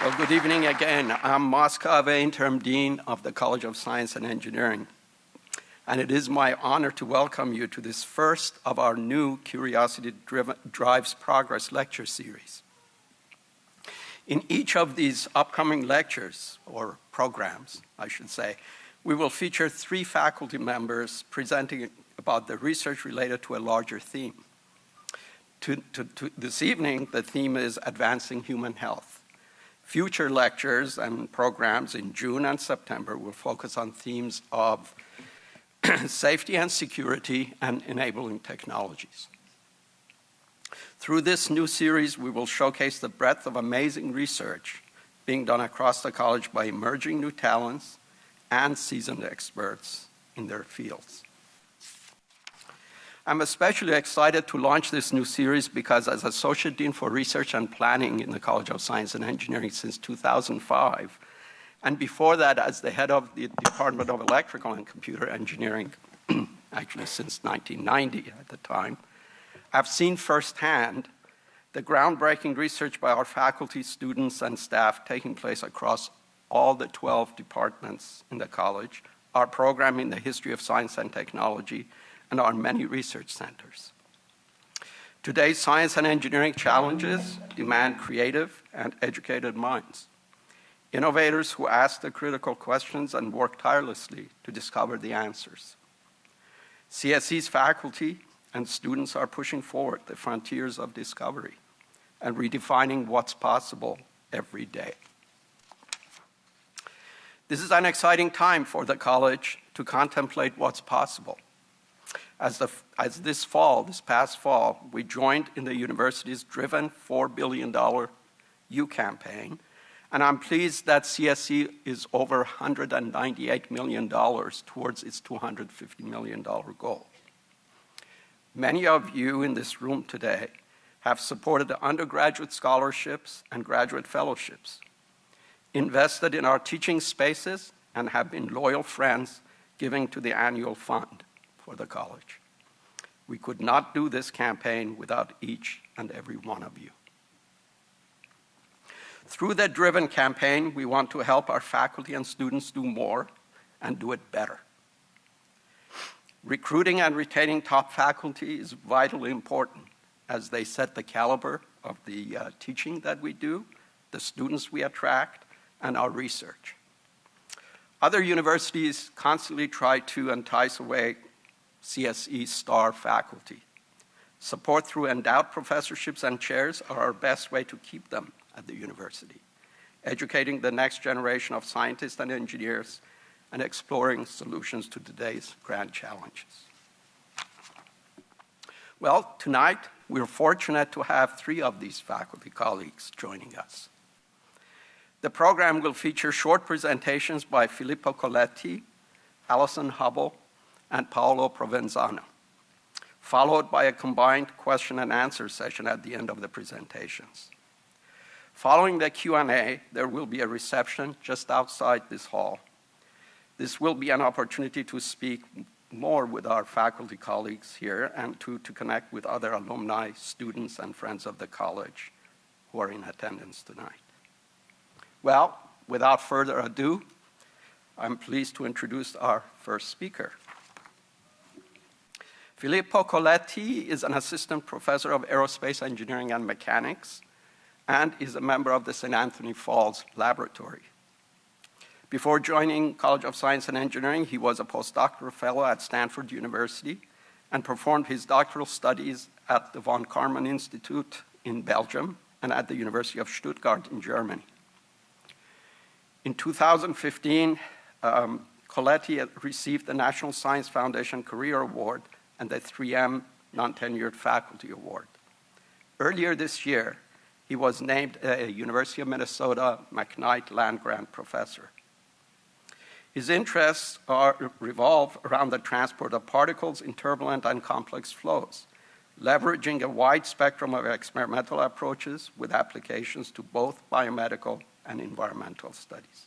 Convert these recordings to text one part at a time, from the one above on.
Well, good evening again. I'm Moscave, Interim Dean of the College of Science and Engineering. And it is my honor to welcome you to this first of our new Curiosity Drives Progress lecture series. In each of these upcoming lectures, or programs, I should say, we will feature 3 faculty members presenting about the research related to a larger theme. This evening, the theme is Advancing Human Health. Future lectures and programs in June and September will focus on themes of safety and security and enabling technologies. Through this new series, we will showcase the breadth of amazing research being done across the college by emerging new talents and seasoned experts in their fields. I'm especially excited to launch this new series because as Associate Dean for Research and Planning in the College of Science and Engineering since 2005, and before that as the head of the Department of Electrical and Computer Engineering, actually since 1990 at the time, I've seen firsthand the groundbreaking research by our faculty, students, and staff taking place across all the 12 departments in the college, our program in the history of science and technology, and our many research centers. Today's science and engineering challenges demand creative and educated minds, innovators who ask the critical questions and work tirelessly to discover the answers. CSE's faculty and students are pushing forward the frontiers of discovery and redefining what's possible every day. This is an exciting time for the college to contemplate what's possible. As this past fall, we joined in the university's driven $4 billion U campaign, and I'm pleased that CSE is over $198 million towards its $250 million goal. Many of you in this room today have supported the undergraduate scholarships and graduate fellowships, invested in our teaching spaces, and have been loyal friends giving to the annual fund for the college. We could not do this campaign without each and every one of you. Through the Driven campaign, we want to help our faculty and students do more and do it better. Recruiting and retaining top faculty is vitally important as they set the caliber of the teaching that we do, the students we attract, and our research. Other universities constantly try to entice away CSE star faculty. Support through endowed professorships and chairs are our best way to keep them at the university, educating the next generation of scientists and engineers and exploring solutions to today's grand challenges. Well, tonight we're fortunate to have 3 of these faculty colleagues joining us. The program will feature short presentations by Filippo Coletti, Allison Hubel, and Paolo Provenzano, followed by a combined question and answer session at the end of the presentations. Following the Q&A, there will be a reception just outside this hall. This will be an opportunity to speak more with our faculty colleagues here and to connect with other alumni, students, and friends of the college who are in attendance tonight. Well, without further ado, I'm pleased to introduce our first speaker. Filippo Coletti is an assistant professor of aerospace engineering and mechanics and is a member of the St. Anthony Falls Laboratory. Before joining College of Science and Engineering, he was a postdoctoral fellow at Stanford University and performed his doctoral studies at the von Karman Institute in Belgium and at the University of Stuttgart in Germany. In 2015, Coletti received the National Science Foundation Career Award and the 3M Non-Tenured Faculty Award. Earlier this year, he was named a University of Minnesota McKnight Land Grant Professor. His interests revolve around the transport of particles in turbulent and complex flows, leveraging a wide spectrum of experimental approaches with applications to both biomedical and environmental studies.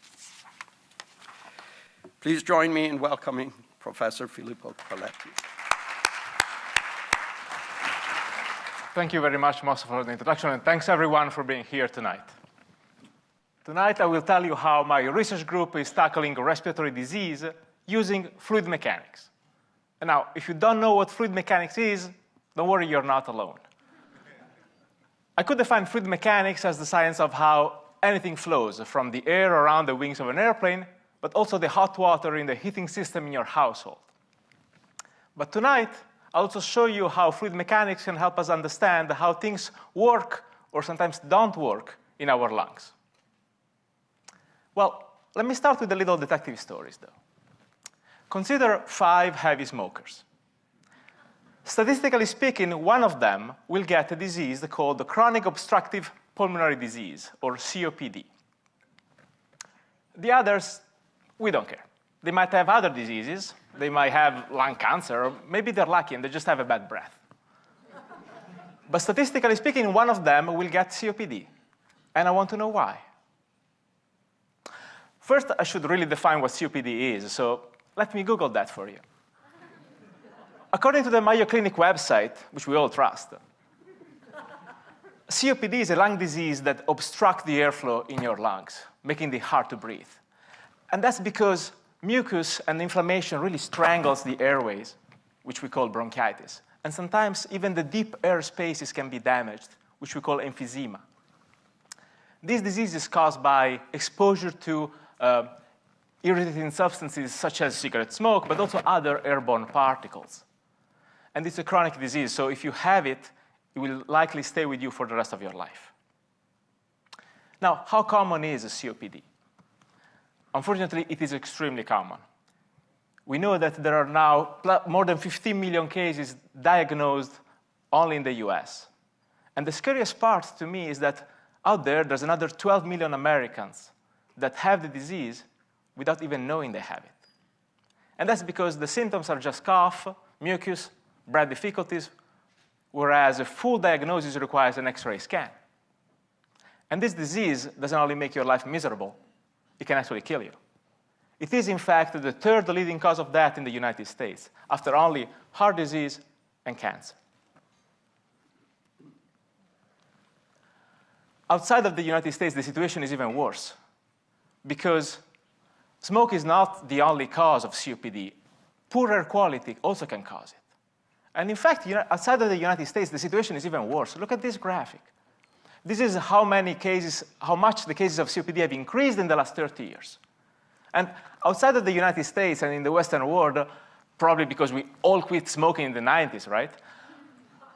Please join me in welcoming Professor Filippo Coletti. Thank you very much, Mosa, for the introduction, and thanks everyone for being here tonight. Tonight I will tell you how my research group is tackling respiratory disease using fluid mechanics. And now, if you don't know what fluid mechanics is, don't worry, you're not alone. I could define fluid mechanics as the science of how anything flows, from the air around the wings of an airplane, but also the hot water in the heating system in your household. But tonight, I'll also show you how fluid mechanics can help us understand how things work or sometimes don't work in our lungs. Well, let me start with a little detective stories, though. Consider 5 heavy smokers. Statistically speaking, one of them will get a disease called the chronic obstructive pulmonary disease, or COPD. The others, we don't care. They might have other diseases. They might have lung cancer, or maybe they're lucky and they just have a bad breath. But statistically speaking, one of them will get COPD. And I want to know why. First, I should really define what COPD is, so let me Google that for you. According to the Mayo Clinic website, which we all trust, COPD is a lung disease that obstructs the airflow in your lungs, making it hard to breathe. And that's because mucus and inflammation really strangles the airways, which we call bronchitis. And sometimes even the deep air spaces can be damaged, which we call emphysema. This disease is caused by exposure to irritating substances such as cigarette smoke, but also other airborne particles. And it's a chronic disease, so if you have it, it will likely stay with you for the rest of your life. Now, how common is COPD? Unfortunately, it is extremely common. We know that there are now more than 15 million cases diagnosed only in the US. And the scariest part to me is that out there's another 12 million Americans that have the disease without even knowing they have it. And that's because the symptoms are just cough, mucus, breath difficulties, whereas a full diagnosis requires an X-ray scan. And this disease doesn't only make your life miserable, it can actually kill you. It is, in fact, the 3rd leading cause of death in the United States, after only heart disease and cancer. Outside of the United States, the situation is even worse, because smoke is not the only cause of COPD. Poor air quality also can cause it. And in fact, outside of the United States, the situation is even worse. Look at this graphic. This is how much the cases of COPD have increased in the last 30 years. And outside of the United States and in the Western world, probably because we all quit smoking in the 90s, right?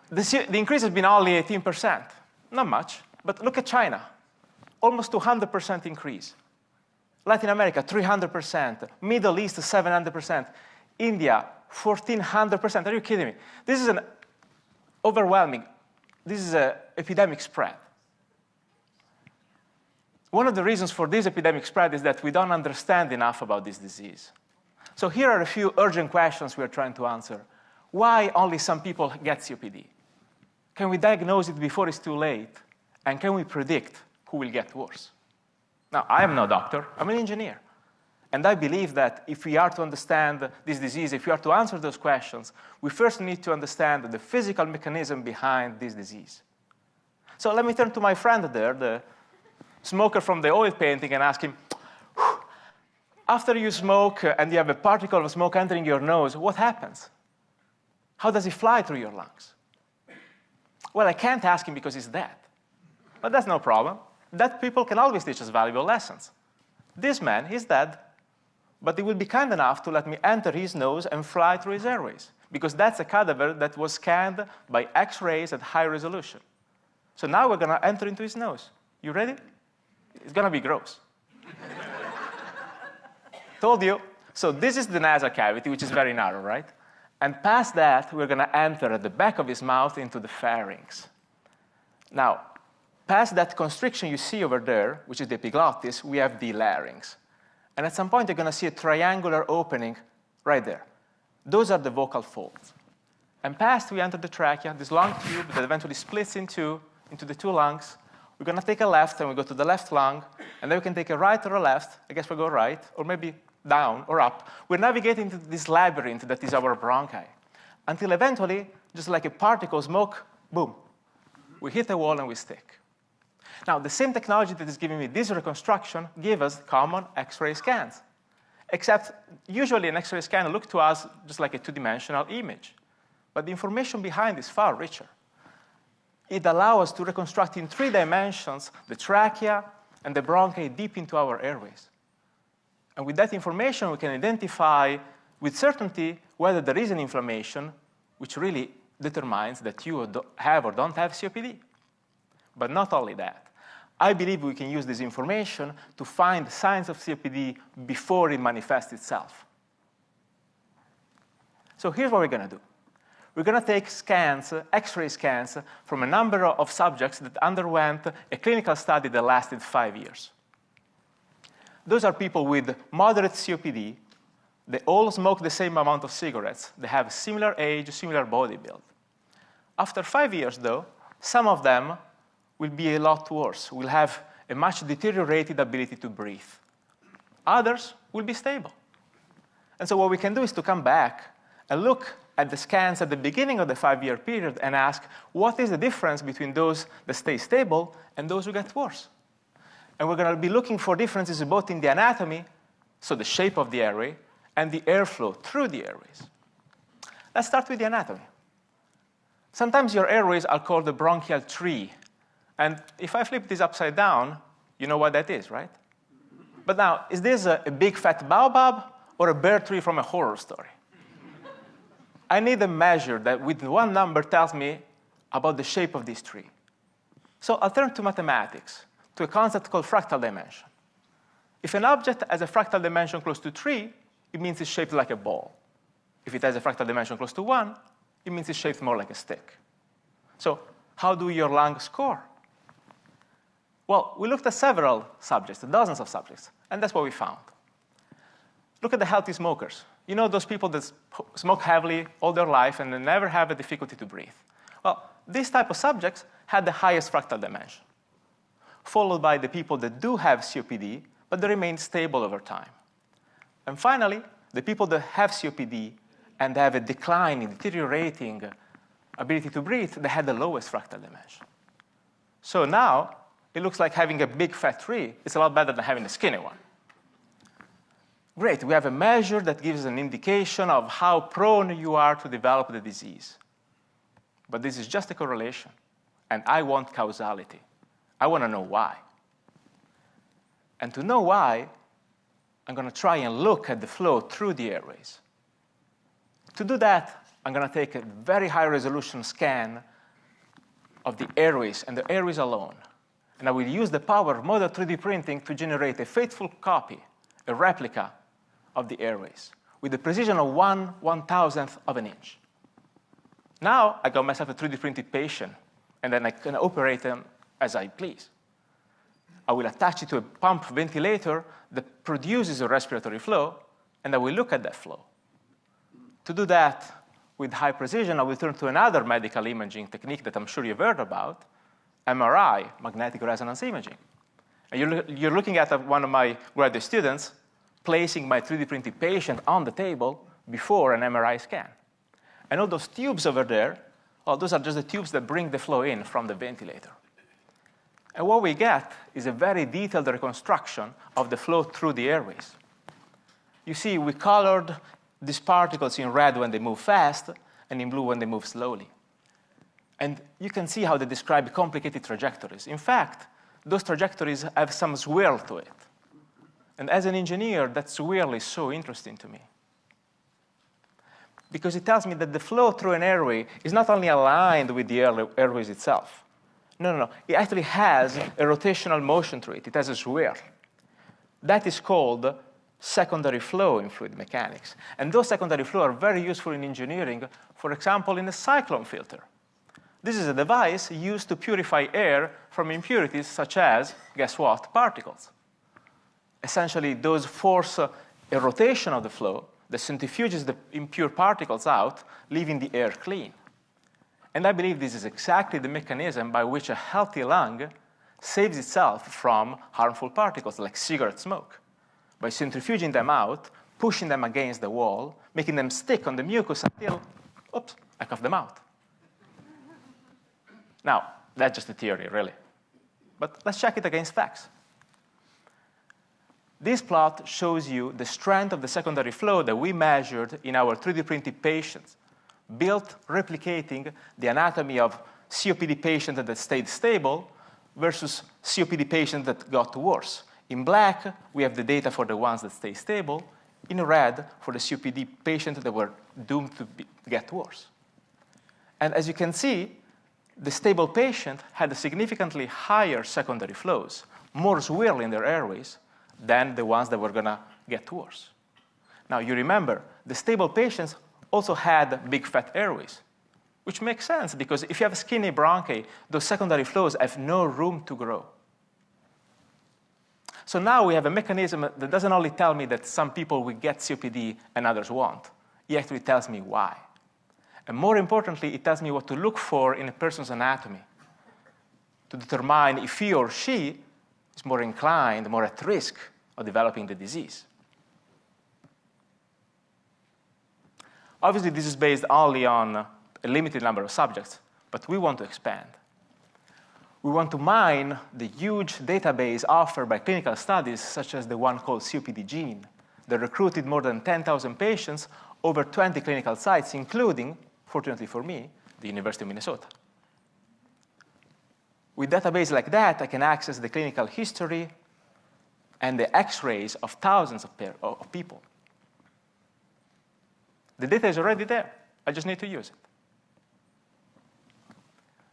The increase has been only 18%. Not much, but look at China. Almost 200% increase. Latin America, 300%. Middle East, 700%. India, 1,400%. Are you kidding me? This is an overwhelming, this is an epidemic spread. One of the reasons for this epidemic spread is that we don't understand enough about this disease. So here are a few urgent questions we are trying to answer. Why only some people get COPD? Can we diagnose it before it's too late? And can we predict who will get worse? Now, I am no doctor, I'm an engineer. And I believe that if we are to understand this disease, if we are to answer those questions, we first need to understand the physical mechanism behind this disease. So let me turn to my friend there, the smoker from the oil painting, and ask him, after you smoke and you have a particle of smoke entering your nose, what happens? How does it fly through your lungs? Well, I can't ask him because he's dead. But that's no problem. Dead people can always teach us valuable lessons. This man, he's dead, but he will be kind enough to let me enter his nose and fly through his airways, because that's a cadaver that was scanned by X-rays at high resolution. So now we're going to enter into his nose. You ready? It's going to be gross. Told you. So this is the nasal cavity, which is very narrow, right? And past that, we're going to enter at the back of his mouth into the pharynx. Now, past that constriction you see over there, which is the epiglottis, we have the larynx. And at some point, you're going to see a triangular opening right there. Those are the vocal folds. And past, we enter the trachea, this long tube that eventually splits into the 2 lungs. We're going to take a left, and we go to the left lung. And then we can take a right or a left. I guess we'll go right, or maybe down or up. We're navigating into this labyrinth that is our bronchi, until eventually, just like a particle smoke, boom, we hit the wall and we stick. Now, the same technology that is giving me this reconstruction gives us common X-ray scans. Except usually an X-ray scan looks to us just like a two-dimensional image. But the information behind is far richer. It allows us to reconstruct in 3 dimensions the trachea and the bronchi deep into our airways. And with that information, we can identify with certainty whether there is an inflammation, which really determines that you have or don't have COPD. But not only that. I believe we can use this information to find signs of COPD before it manifests itself. So here's what we're going to do. We're going to take scans, X-ray scans, from a number of subjects that underwent a clinical study that lasted 5 years. Those are people with moderate COPD. They all smoke the same amount of cigarettes. They have similar age, similar body build. After 5 years, though, some of them will be a lot worse, will have a much deteriorated ability to breathe. Others will be stable. And so what we can do is to come back and look at the scans at the beginning of the 5-year period and ask, what is the difference between those that stay stable and those who get worse? And we're going to be looking for differences both in the anatomy, so the shape of the airway, and the airflow through the airways. Let's start with the anatomy. Sometimes your airways are called the bronchial tree. And if I flip this upside down, you know what that is, right? But now, is this a big fat baobab or a bear tree from a horror story? I need a measure that with one number tells me about the shape of this tree. So I'll turn to mathematics, to a concept called fractal dimension. If an object has a fractal dimension close to 3, it means it's shaped like a ball. If it has a fractal dimension close to 1, it means it's shaped more like a stick. So how do your lungs score? Well, we looked at several subjects, dozens of subjects, and that's what we found. Look at the healthy smokers. You know those people that smoke heavily all their life and they never have a difficulty to breathe. Well, these type of subjects had the highest fractal dimension, followed by the people that do have COPD, but they remain stable over time. And finally, the people that have COPD and have a declining, deteriorating ability to breathe, they had the lowest fractal dimension. So now, it looks like having a big fat tree is a lot better than having a skinny one. Great, we have a measure that gives an indication of how prone you are to develop the disease. But this is just a correlation, and I want causality. I want to know why. And to know why, I'm going to try and look at the flow through the airways. To do that, I'm going to take a very high-resolution scan of the airways and the airways alone. And I will use the power of model 3D printing to generate a faithful copy, a replica of the airways, with the precision of 1/1000th of an inch. Now, I got myself a 3D printed patient, and then I can operate them as I please. I will attach it to a pump ventilator that produces a respiratory flow, and I will look at that flow. To do that with high precision, I will turn to another medical imaging technique that I'm sure you've heard about, MRI, magnetic resonance imaging. And you're looking at one of my graduate students placing my 3D printed patient on the table before an MRI scan. And all those tubes over there, those are just the tubes that bring the flow in from the ventilator. And what we get is a very detailed reconstruction of the flow through the airways. You see, we colored these particles in red when they move fast and in blue when they move slowly. And you can see how they describe complicated trajectories. In fact, those trajectories have some swirl to it. And as an engineer, that swirl is so interesting to me. Because it tells me that the flow through an airway is not only aligned with the airways itself. No. It actually has a rotational motion to it. It has a swirl. That is called secondary flow in fluid mechanics. And those secondary flow are very useful in engineering, for example, in a cyclone filter. This is a device used to purify air from impurities such as, guess what, particles. Essentially, those force a rotation of the flow that centrifuges the impure particles out, leaving the air clean. And I believe this is exactly the mechanism by which a healthy lung saves itself from harmful particles like cigarette smoke, by centrifuging them out, pushing them against the wall, making them stick on the mucus until, oops, I cough them out. Now, that's just a theory, really. but let's check it against facts. This plot shows you the strength of the secondary flow that we measured in our 3D printed patients, built replicating the anatomy of COPD patients that stayed stable versus COPD patients that got worse. In black, we have the data for the ones that stay stable. In red, for the COPD patients that were doomed to get worse. And as you can see, the stable patient had a significantly higher secondary flows, more swirl in their airways, than the ones that were going to get worse. Now, you remember, the stable patients also had big fat airways, which makes sense because if you have skinny bronchi, those secondary flows have no room to grow. So now we have a mechanism that doesn't only tell me that some people will get COPD and others won't. It actually tells me why. And more importantly, it tells me what to look for in a person's anatomy to determine if he or she is more inclined, more at risk of developing the disease. Obviously, this is based only on a limited number of subjects, but we want to expand. We want to mine the huge database offered by clinical studies, such as the one called COPD Gene, that recruited more than 10,000 patients over 20 clinical sites, including, fortunately for me, the University of Minnesota. With database like that, I can access the clinical history and the X-rays of thousands of people. The data is already there. I just need to use it.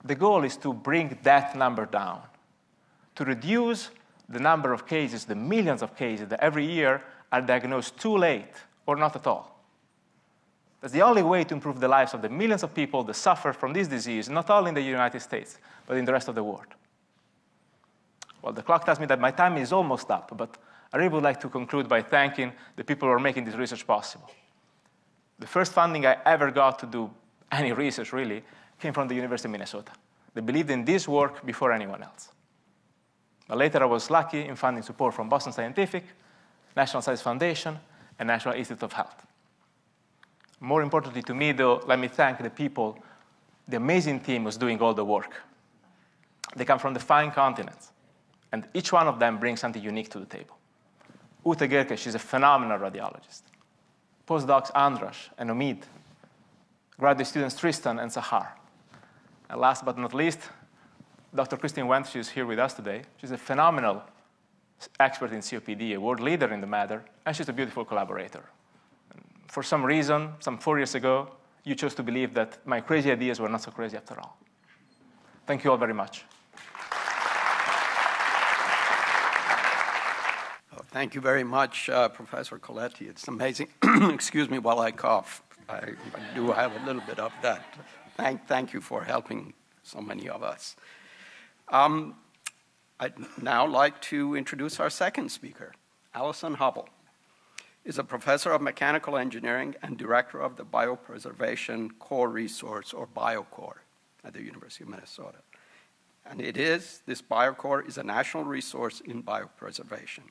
The goal is to bring that number down, to reduce the number of cases, the millions of cases that every year are diagnosed too late or not at all. That's the only way to improve the lives of the millions of people that suffer from this disease, not only in the United States, but in the rest of the world. Well, the clock tells me that my time is almost up, but I really would like to conclude by thanking the people who are making this research possible. The first funding I ever got to do any research, really, came from the University of Minnesota. They believed in this work before anyone else. But later, I was lucky in finding support from Boston Scientific, National Science Foundation, and National Institute of Health. More importantly to me, though, let me thank the people, the amazing team who's doing all the work. They come from the 5 continents, and each one of them brings something unique to the table. Ute Gerke, she's a phenomenal radiologist. Postdocs Andras and Omid. Graduate students Tristan and Sahar. And last but not least, Dr. Christine Wendt, she's here with us today. She's a phenomenal expert in COPD, a world leader in the matter, and she's a beautiful collaborator. And for some reason, some 4 years ago, you chose to believe that my crazy ideas were not so crazy after all. Thank you all very much. Thank you very much, Professor Coletti. It's amazing. Excuse me while I cough. I do have a little bit of that. Thank you for helping so many of us. I'd now like to introduce our second speaker. Allison Hubel is a professor of mechanical engineering and director of the Biopreservation Core Resource, or BioCoR, at the University of Minnesota. And this BioCoR is a national resource in biopreservation.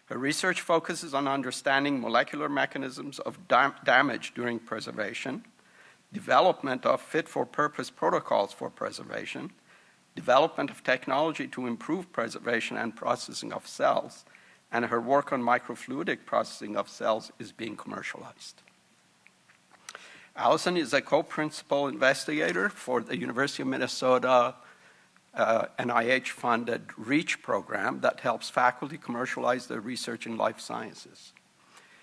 Her research focuses on understanding molecular mechanisms of damage during preservation, development of fit-for-purpose protocols for preservation, development of technology to improve preservation and processing of cells, and her work on microfluidic processing of cells is being commercialized. Allison is a co-principal investigator for the University of Minnesota NIH-funded REACH program that helps faculty commercialize their research in life sciences.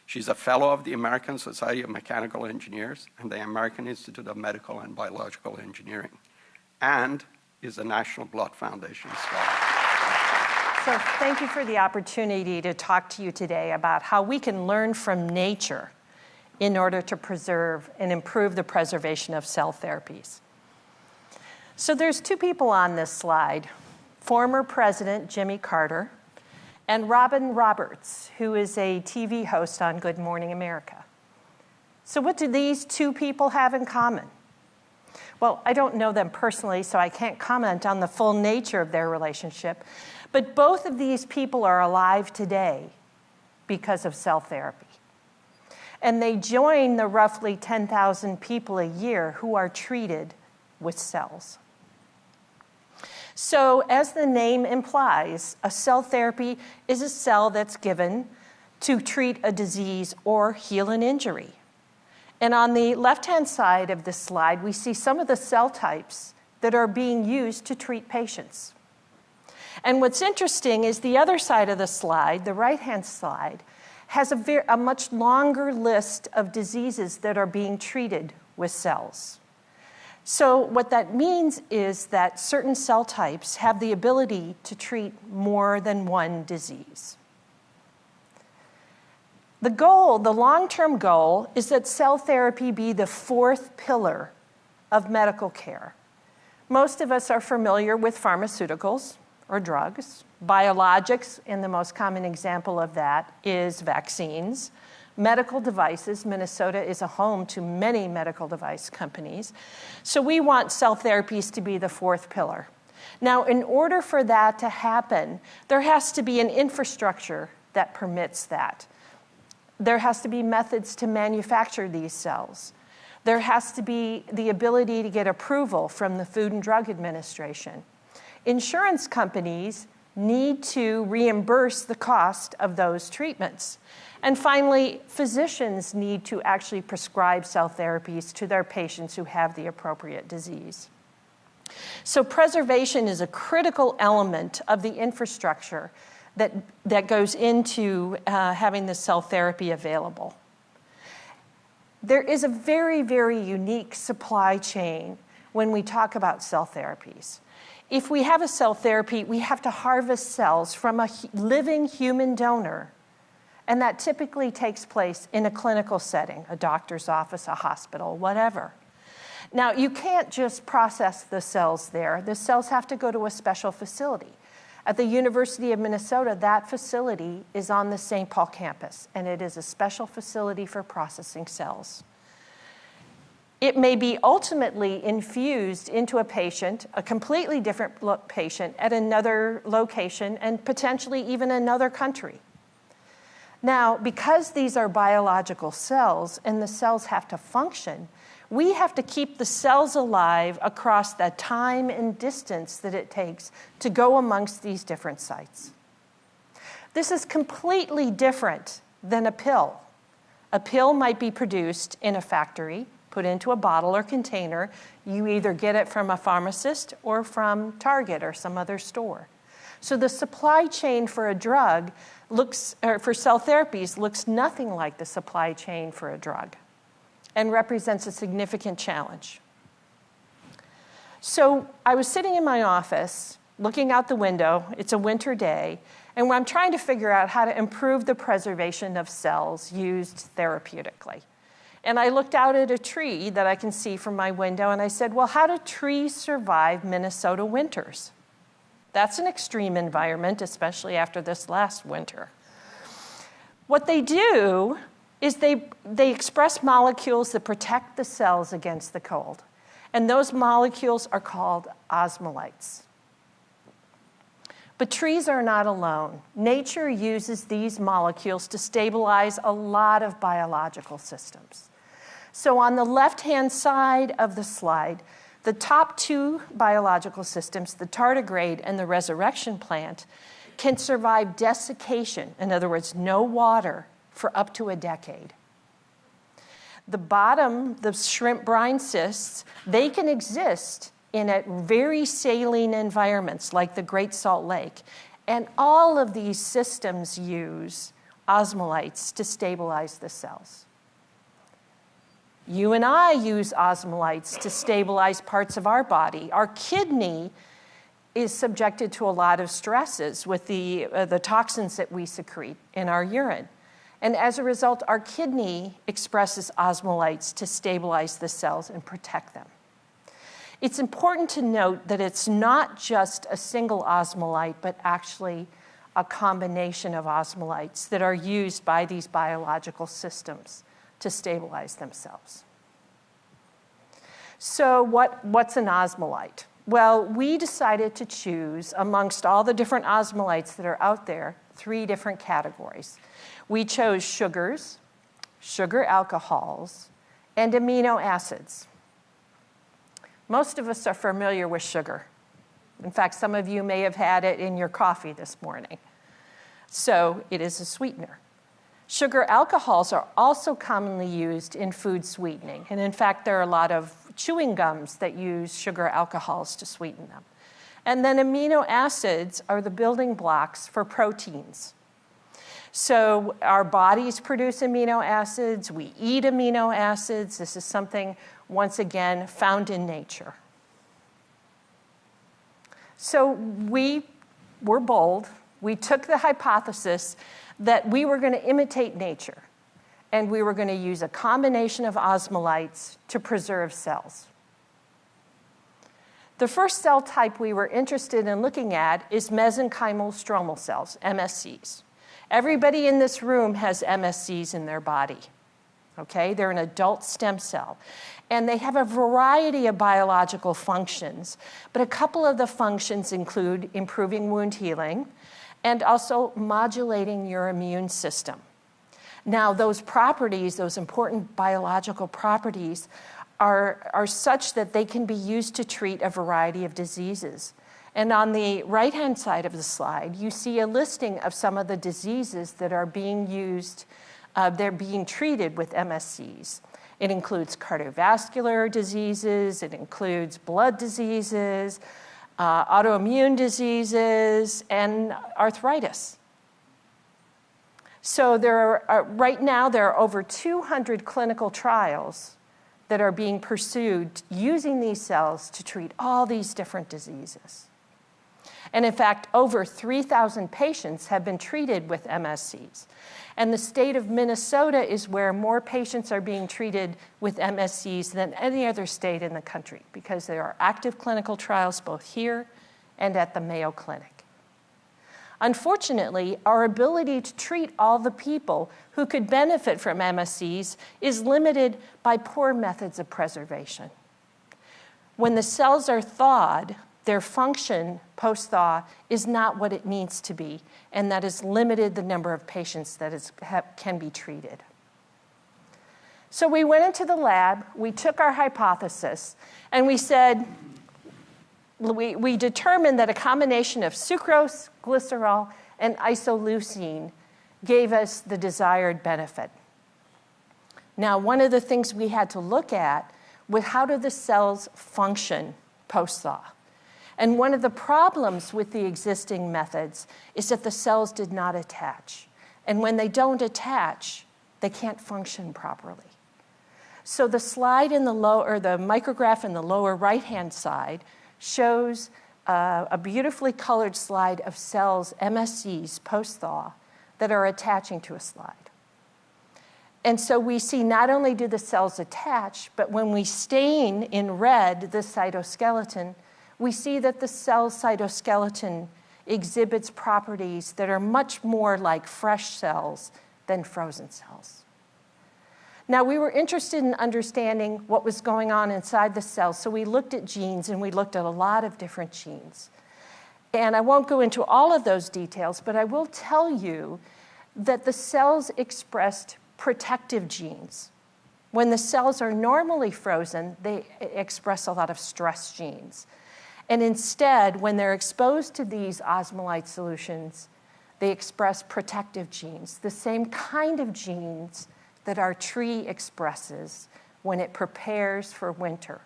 She's a fellow of the American Society of Mechanical Engineers and the American Institute of Medical and Biological Engineering, and is a National Blood Foundation scholar. So thank you for the opportunity to talk to you today about how we can learn from nature in order to preserve and improve the preservation of cell therapies. So there's 2 people on this slide, former President Jimmy Carter and Robin Roberts, who is a TV host on Good Morning America. So what do these 2 people have in common? Well, I don't know them personally, so I can't comment on the full nature of their relationship, but both of these people are alive today because of cell therapy. And they join the roughly 10,000 people a year who are treated with cells. So as the name implies, a cell therapy is a cell that's given to treat a disease or heal an injury. And on the left-hand side of this slide, we see some of the cell types that are being used to treat patients. And what's interesting is the other side of the slide, the right-hand slide, has a much longer list of diseases that are being treated with cells. So what that means is that certain cell types have the ability to treat more than one disease. The goal, the long-term goal, is that cell therapy be the fourth pillar of medical care. Most of us are familiar with pharmaceuticals or drugs, biologics, and the most common example of that is vaccines. Medical devices, Minnesota is a home to many medical device companies. So we want cell therapies to be the fourth pillar. Now, in order for that to happen, there has to be an infrastructure that permits that. There has to be methods to manufacture these cells. There has to be the ability to get approval from the Food and Drug Administration. Insurance companies need to reimburse the cost of those treatments. And finally, physicians need to actually prescribe cell therapies to their patients who have the appropriate disease. So preservation is a critical element of the infrastructure that goes into having the cell therapy available. There is a very, very unique supply chain when we talk about cell therapies. If we have a cell therapy, we have to harvest cells from a living human donor. And that typically takes place in a clinical setting, a doctor's office, a hospital, whatever. Now, you can't just process the cells there. The cells have to go to a special facility. At the University of Minnesota, that facility is on the St. Paul campus, and it is a special facility for processing cells. It may be ultimately infused into a patient, a completely different patient, at another location, and potentially even another country. Now, because these are biological cells and the cells have to function, we have to keep the cells alive across the time and distance that it takes to go amongst these different sites. This is completely different than a pill. A pill might be produced in a factory, put into a bottle or container. You either get it from a pharmacist or from Target or some other store. So the supply chain for a drug for cell therapies looks nothing like the supply chain for a drug and represents a significant challenge. So I was sitting in my office looking out the window. It's a winter day, and I'm trying to figure out how to improve the preservation of cells used therapeutically. And I looked out at a tree that I can see from my window, and I said, well, how do trees survive Minnesota winters? That's an extreme environment, especially after this last winter. What they do is they express molecules that protect the cells against the cold. And those molecules are called osmolytes. But trees are not alone. Nature uses these molecules to stabilize a lot of biological systems. So on the left-hand side of the slide, the top two biological systems, the tardigrade and the resurrection plant, can survive desiccation, in other words, no water, for up to a decade. The bottom, the shrimp brine cysts, they can exist in very saline environments like the Great Salt Lake. And all of these systems use osmolytes to stabilize the cells. You and I use osmolytes to stabilize parts of our body. Our kidney is subjected to a lot of stresses with the toxins that we secrete in our urine. And as a result, our kidney expresses osmolytes to stabilize the cells and protect them. It's important to note that it's not just a single osmolyte, but actually a combination of osmolytes that are used by these biological systems to stabilize themselves. So what's an osmolyte? Well, we decided to choose, amongst all the different osmolytes that are out there, 3 different categories. We chose sugars, sugar alcohols, and amino acids. Most of us are familiar with sugar. In fact, some of you may have had it in your coffee this morning. So it is a sweetener. Sugar alcohols are also commonly used in food sweetening. And in fact, there are a lot of chewing gums that use sugar alcohols to sweeten them. And then amino acids are the building blocks for proteins. So our bodies produce amino acids. We eat amino acids. This is something, once again, found in nature. So we were bold. We took the hypothesis that we were going to imitate nature, and we were going to use a combination of osmolytes to preserve cells. The first cell type we were interested in looking at is mesenchymal stromal cells, MSCs. Everybody in this room has MSCs in their body. Okay? They're an adult stem cell. And they have a variety of biological functions, but a couple of the functions include improving wound healing and also modulating your immune system. Now, those properties, those important biological properties, are such that they can be used to treat a variety of diseases. And on the right-hand side of the slide, you see a listing of some of the diseases that are being used, they're being treated with MSCs. It includes cardiovascular diseases, it includes blood diseases, autoimmune diseases, and arthritis. So right now, there are over 200 clinical trials that are being pursued using these cells to treat all these different diseases. And in fact, over 3,000 patients have been treated with MSCs. And the state of Minnesota is where more patients are being treated with MSCs than any other state in the country, because there are active clinical trials both here and at the Mayo Clinic. Unfortunately, our ability to treat all the people who could benefit from MSCs is limited by poor methods of preservation. When the cells are thawed, their function post-thaw is not what it needs to be, and that has limited the number of patients that can be treated. So we went into the lab, we took our hypothesis, and we said, we determined that a combination of sucrose, glycerol, and isoleucine gave us the desired benefit. Now, one of the things we had to look at was how do the cells function post-thaw? And one of the problems with the existing methods is that the cells did not attach. And when they don't attach, they can't function properly. So the slide in the the micrograph in the lower right-hand side shows a beautifully colored slide of cells, MSCs, post-thaw, that are attaching to a slide. And so we see not only do the cells attach, but when we stain in red the cytoskeleton, we see that the cell cytoskeleton exhibits properties that are much more like fresh cells than frozen cells. Now, we were interested in understanding what was going on inside the cells, so we looked at genes, and we looked at a lot of different genes. And I won't go into all of those details, but I will tell you that the cells expressed protective genes. When the cells are normally frozen, they express a lot of stress genes. And instead, when they're exposed to these osmolyte solutions, they express protective genes, the same kind of genes that our tree expresses when it prepares for winter.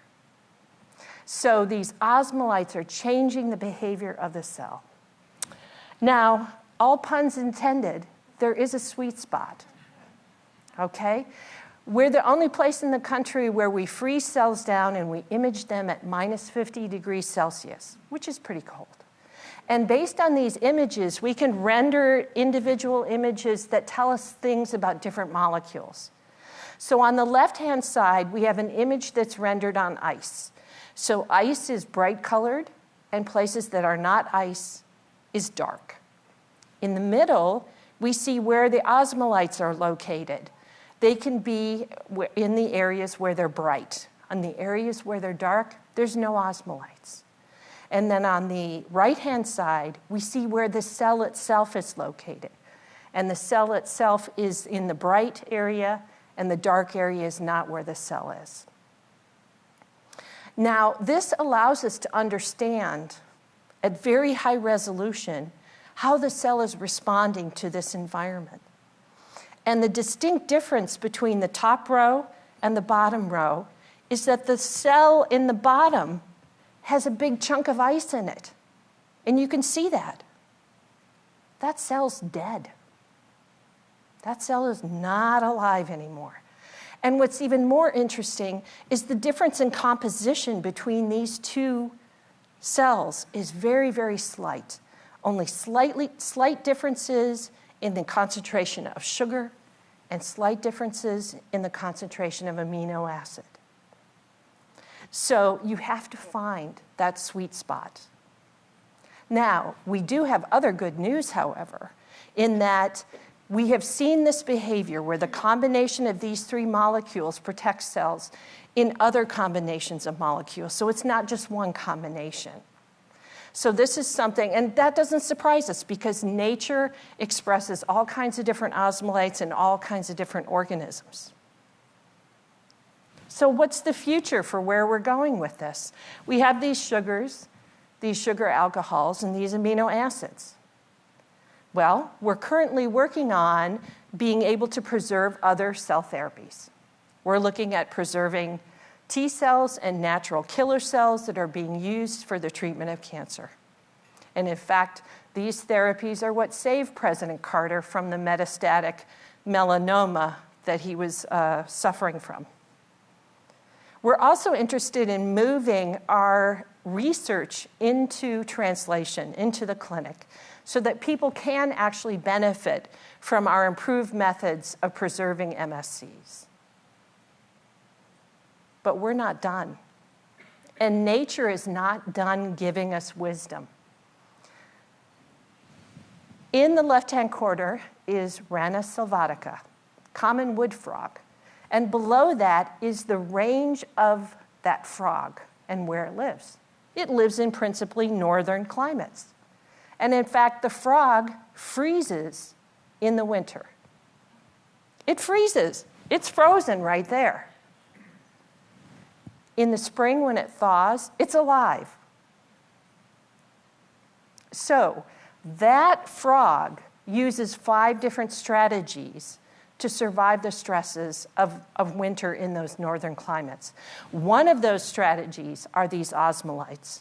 So these osmolytes are changing the behavior of the cell. Now, all puns intended, there is a sweet spot, okay? We're the only place in the country where we freeze cells down and we image them at minus 50 degrees Celsius, which is pretty cold. And based on these images, we can render individual images that tell us things about different molecules. So on the left-hand side, we have an image that's rendered on ice. So ice is bright colored, and places that are not ice is dark. In the middle, we see where the osmolytes are located. They can be in the areas where they're bright. On the areas where they're dark, there's no osmolytes. And then on the right-hand side, we see where the cell itself is located. And the cell itself is in the bright area, and the dark area is not where the cell is. Now, this allows us to understand at very high resolution how the cell is responding to this environment. And the distinct difference between the top row and the bottom row is that the cell in the bottom has a big chunk of ice in it. And you can see that. That cell's dead. That cell is not alive anymore. And what's even more interesting is the difference in composition between these two cells is very, very slight. Only slight differences in the concentration of sugar and slight differences in the concentration of amino acid. So you have to find that sweet spot. Now, we do have other good news, however, in that we have seen this behavior where the combination of these three molecules protects cells in other combinations of molecules. So it's not just one combination. So this is something, and that doesn't surprise us because nature expresses all kinds of different osmolytes in all kinds of different organisms. So what's the future for where we're going with this? We have these sugars, these sugar alcohols, and these amino acids. Well, we're currently working on being able to preserve other cell therapies. We're looking at preserving T cells and natural killer cells that are being used for the treatment of cancer. And in fact, these therapies are what saved President Carter from the metastatic melanoma that he was suffering from. We're also interested in moving our research into translation, into the clinic, so that people can actually benefit from our improved methods of preserving MSCs. But we're not done. And nature is not done giving us wisdom. In the left-hand corner is Rana sylvatica, common wood frog. And below that is the range of that frog and where it lives. It lives in principally northern climates. And in fact, the frog freezes in the winter. It freezes. It's frozen right there. In the spring, when it thaws, it's alive. So that frog uses 5 different strategies to survive the stresses of winter in those northern climates. One of those strategies are these osmolytes.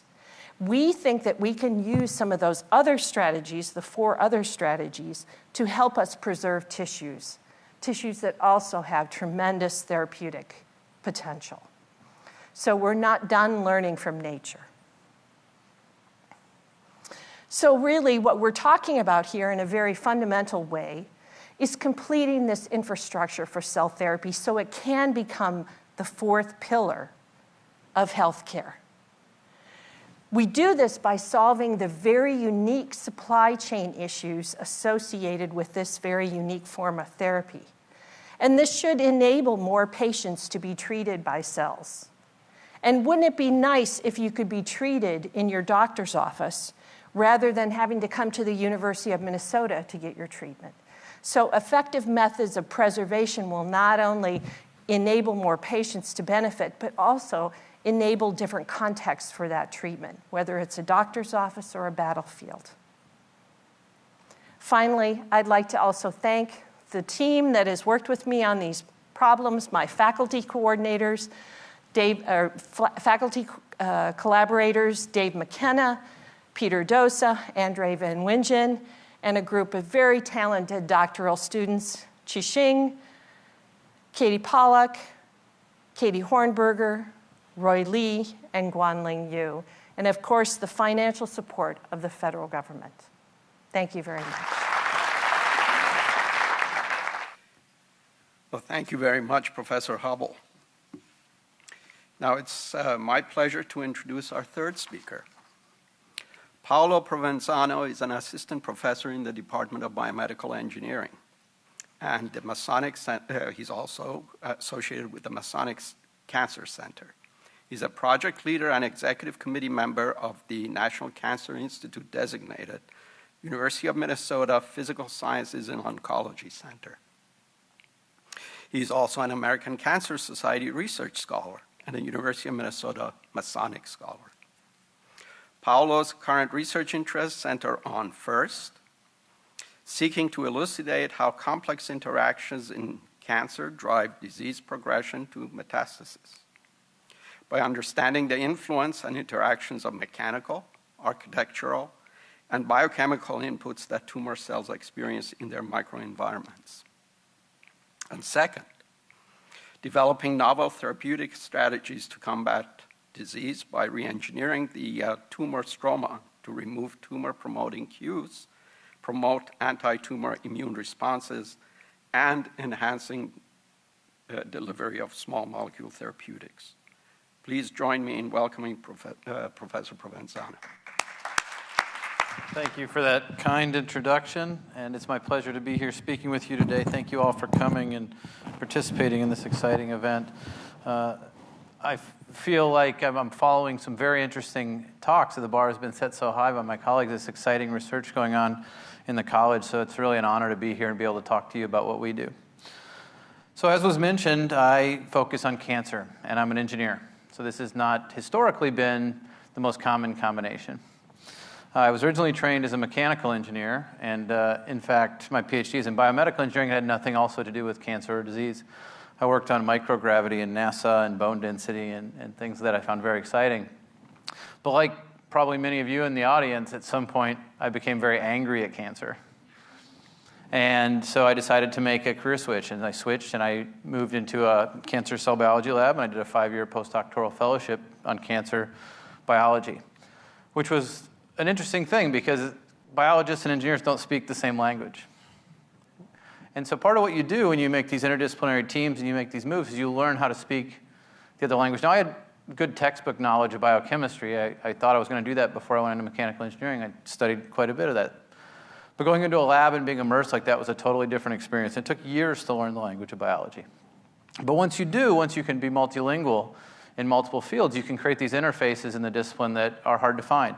We think that we can use some of those other strategies, the 4 other strategies, to help us preserve tissues that also have tremendous therapeutic potential. So we're not done learning from nature. So really what we're talking about here in a very fundamental way is completing this infrastructure for cell therapy so it can become the 4th pillar of healthcare. We do this by solving the very unique supply chain issues associated with this very unique form of therapy. And this should enable more patients to be treated by cells. And wouldn't it be nice if you could be treated in your doctor's office rather than having to come to the University of Minnesota to get your treatment? So effective methods of preservation will not only enable more patients to benefit, but also enable different contexts for that treatment, whether it's a doctor's office or a battlefield. Finally, I'd like to also thank the team that has worked with me on these problems, my faculty coordinators, faculty collaborators, Dave McKenna, Peter Dosa, Andre Van Wingen, and a group of very talented doctoral students, Qixing, Katie Pollack, Katie Hornberger, Roy Lee, and Guanling Yu, and of course, the financial support of the federal government. Thank you very much. Well, thank you very much, Professor Hubel. Now it's my pleasure to introduce our 3rd speaker. Paolo Provenzano is an assistant professor in the Department of Biomedical Engineering. And the Masonic he's also associated with the Masonic Cancer Center. He's a project leader and executive committee member of the National Cancer Institute designated University of Minnesota Physical Sciences and Oncology Center. He's also an American Cancer Society research scholar and a University of Minnesota Masonic scholar. Paolo's current research interests center on, first, seeking to elucidate how complex interactions in cancer drive disease progression to metastasis. By understanding the influence and interactions of mechanical, architectural, and biochemical inputs that tumor cells experience in their microenvironments. And second, developing novel therapeutic strategies to combat disease by re-engineering the tumor stroma to remove tumor-promoting cues, promote anti-tumor immune responses, and enhancing delivery of small molecule therapeutics. Please join me in welcoming Professor Provenzano. Thank you for that kind introduction, and it's my pleasure to be here speaking with you today. Thank you all for coming and participating in this exciting event. I feel like I'm following some very interesting talks. The bar has been set so high by my colleagues. This exciting research going on in the college, so it's really an honor to be here and be able to talk to you about what we do. So as was mentioned, I focus on cancer, and I'm an engineer. So this has not historically been the most common combination. I was originally trained as a mechanical engineer, and in fact, my PhD is in biomedical engineering. It had nothing also to do with cancer or disease. I worked on microgravity and NASA and bone density and things that I found very exciting. But like probably many of you in the audience, at some point, I became very angry at cancer. And so I decided to make a career switch, and I switched, and I moved into a cancer cell biology lab, and I did a 5-year postdoctoral fellowship on cancer biology, which was an interesting thing because biologists and engineers don't speak the same language. And so part of what you do when you make these interdisciplinary teams and you make these moves is you learn how to speak the other language. Now, I had good textbook knowledge of biochemistry. I thought I was going to do that before I went into mechanical engineering. I studied quite a bit of that. But going into a lab and being immersed like that was a totally different experience. It took years to learn the language of biology. But once you can be multilingual in multiple fields, you can create these interfaces in the discipline that are hard to find.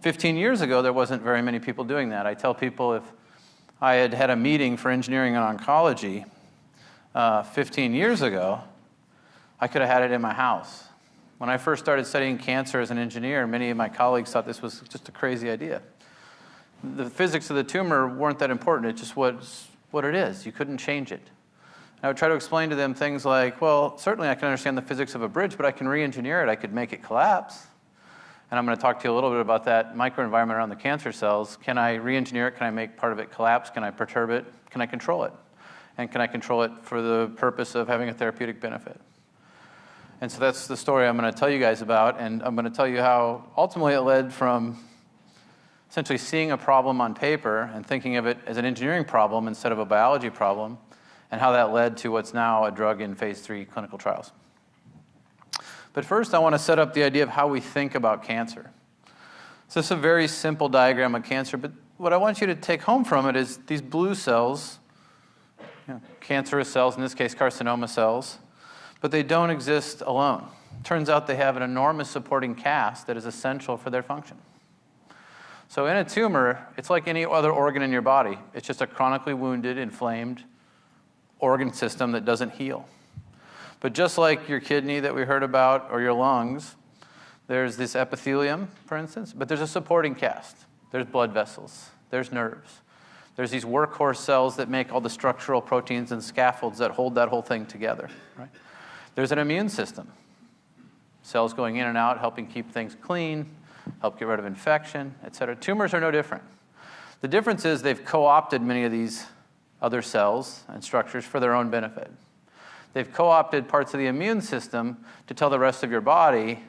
15 years ago, there wasn't very many people doing that. I tell people if I had had a meeting for engineering and oncology 15 years ago, I could have had it in my house. When I first started studying cancer as an engineer, many of my colleagues thought this was just a crazy idea. The physics of the tumor weren't that important. It just was what it is. You couldn't change it. I would try to explain to them things like, well, certainly I can understand the physics of a bridge, but I can re-engineer it. I could make it collapse. And I'm going to talk to you a little bit about that microenvironment around the cancer cells. Can I re-engineer it? Can I make part of it collapse? Can I perturb it? Can I control it? And can I control it for the purpose of having a therapeutic benefit? And so that's the story I'm going to tell you guys about. And I'm going to tell you how ultimately it led from essentially seeing a problem on paper and thinking of it as an engineering problem instead of a biology problem, and how that led to what's now a drug in phase 3 clinical trials. But first, I want to set up the idea of how we think about cancer. So this is a very simple diagram of cancer, but what I want you to take home from it is these blue cells, cancerous cells, in this case carcinoma cells, but they don't exist alone. It turns out they have an enormous supporting cast that is essential for their function. So in a tumor, it's like any other organ in your body. It's just a chronically wounded, inflamed organ system that doesn't heal. But just like your kidney that we heard about, or your lungs, there's this epithelium, for instance, but there's a supporting cast. There's blood vessels. There's nerves. There's these workhorse cells that make all the structural proteins and scaffolds that hold that whole thing together. Right? There's an immune system. Cells going in and out, helping keep things clean, help get rid of infection, et cetera. Tumors are no different. The difference is they've co-opted many of these other cells and structures for their own benefit. They've co-opted parts of the immune system to tell the rest of your body,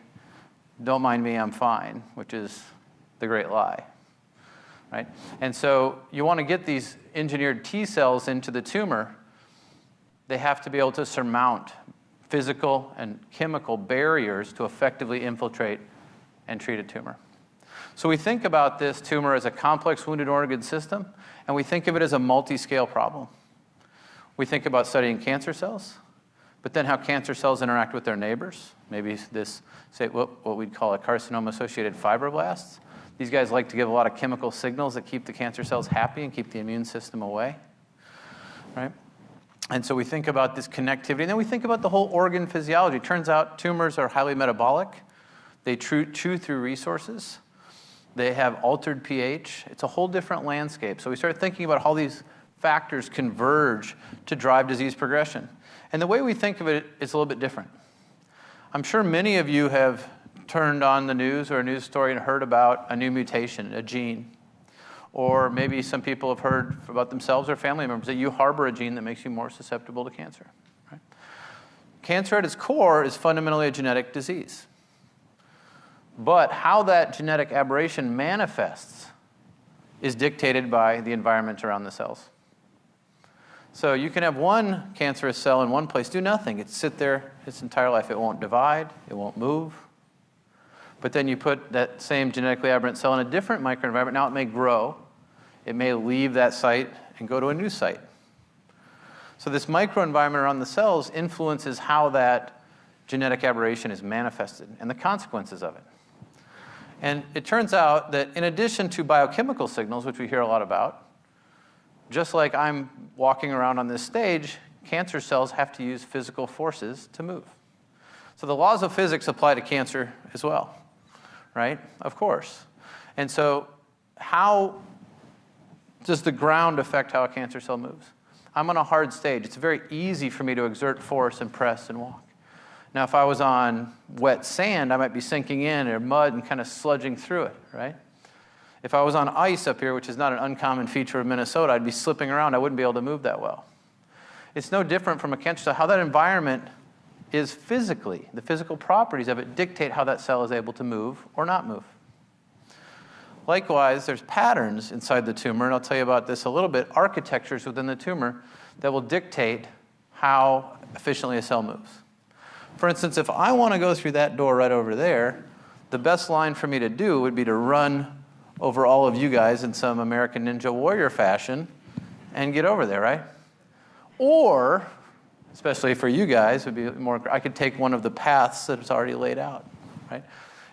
don't mind me, I'm fine, which is the great lie. Right? And so you want to get these engineered T cells into the tumor. They have to be able to surmount physical and chemical barriers to effectively infiltrate and treat a tumor. So we think about this tumor as a complex wounded organ system, and we think of it as a multi-scale problem. We think about studying cancer cells, but then how cancer cells interact with their neighbors. Maybe this, say, what we'd call a carcinoma-associated fibroblasts. These guys like to give a lot of chemical signals that keep the cancer cells happy and keep the immune system away. Right? And so we think about this connectivity, and then we think about the whole organ physiology. It turns out tumors are highly metabolic. They chew through resources. They have altered pH. It's a whole different landscape. So we start thinking about how these factors converge to drive disease progression. And the way we think of it is a little bit different. I'm sure many of you have turned on the news or a news story and heard about a new mutation, a gene. Or maybe some people have heard about themselves or family members that you harbor a gene that makes you more susceptible to cancer. Right? Cancer at its core is fundamentally a genetic disease. But how that genetic aberration manifests is dictated by the environment around the cells. So you can have one cancerous cell in one place do nothing. It sit there its entire life. It won't divide. It won't move. But then you put that same genetically aberrant cell in a different microenvironment. Now it may grow. It may leave that site and go to a new site. So this microenvironment around the cells influences how that genetic aberration is manifested and the consequences of it. And it turns out that in addition to biochemical signals, which we hear a lot about, just like I'm walking around on this stage, cancer cells have to use physical forces to move. So the laws of physics apply to cancer as well, right? Of course. And so how does the ground affect how a cancer cell moves? I'm on a hard stage. It's very easy for me to exert force and press and walk. Now, if I was on wet sand, I might be sinking in, or mud and kind of sludging through it, right? If I was on ice up here, which is not an uncommon feature of Minnesota, I'd be slipping around. I wouldn't be able to move that well. It's no different from a cancer cell. How that environment is physically, the physical properties of it dictate how that cell is able to move or not move. Likewise, there's patterns inside the tumor, and I'll tell you about this a little bit, architectures within the tumor that will dictate how efficiently a cell moves. For instance, if I want to go through that door right over there, the best line for me to do would be to run over all of you guys in some American Ninja Warrior fashion and get over there, right? Or, especially for you guys, would be more, I could take one of the paths that's already laid out, right?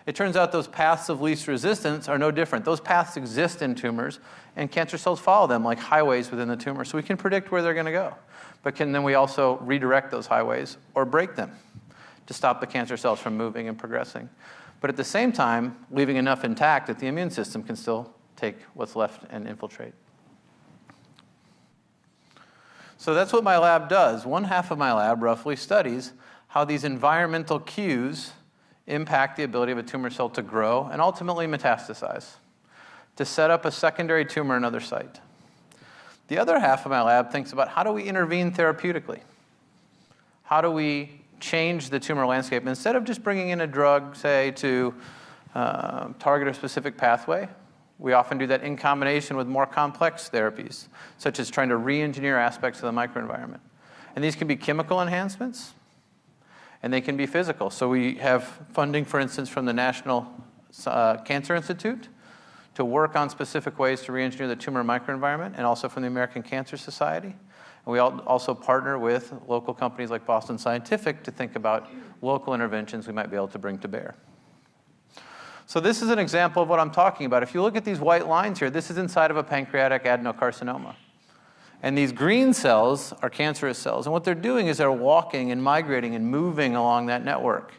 It turns out those paths of least resistance are no different. Those paths exist in tumors, and cancer cells follow them like highways within the tumor. So we can predict where they're going to go. But then we also redirect those highways or break them to stop the cancer cells from moving and progressing. But at the same time, leaving enough intact that the immune system can still take what's left and infiltrate. So that's what my lab does. One half of my lab roughly studies how these environmental cues impact the ability of a tumor cell to grow and ultimately metastasize, to set up a secondary tumor in another site. The other half of my lab thinks about how do we intervene therapeutically? How do we change the tumor landscape? Instead of just bringing in a drug, say, to target a specific pathway, we often do that in combination with more complex therapies, such as trying to re-engineer aspects of the microenvironment. And these can be chemical enhancements, and they can be physical. So we have funding, for instance, from the National Cancer Institute to work on specific ways to re-engineer the tumor microenvironment, and also from the American Cancer Society. And we also partner with local companies like Boston Scientific to think about local interventions we might be able to bring to bear. So this is an example of what I'm talking about. If you look at these white lines here, this is inside of a pancreatic adenocarcinoma. And these green cells are cancerous cells. And what they're doing is they're walking and migrating and moving along that network.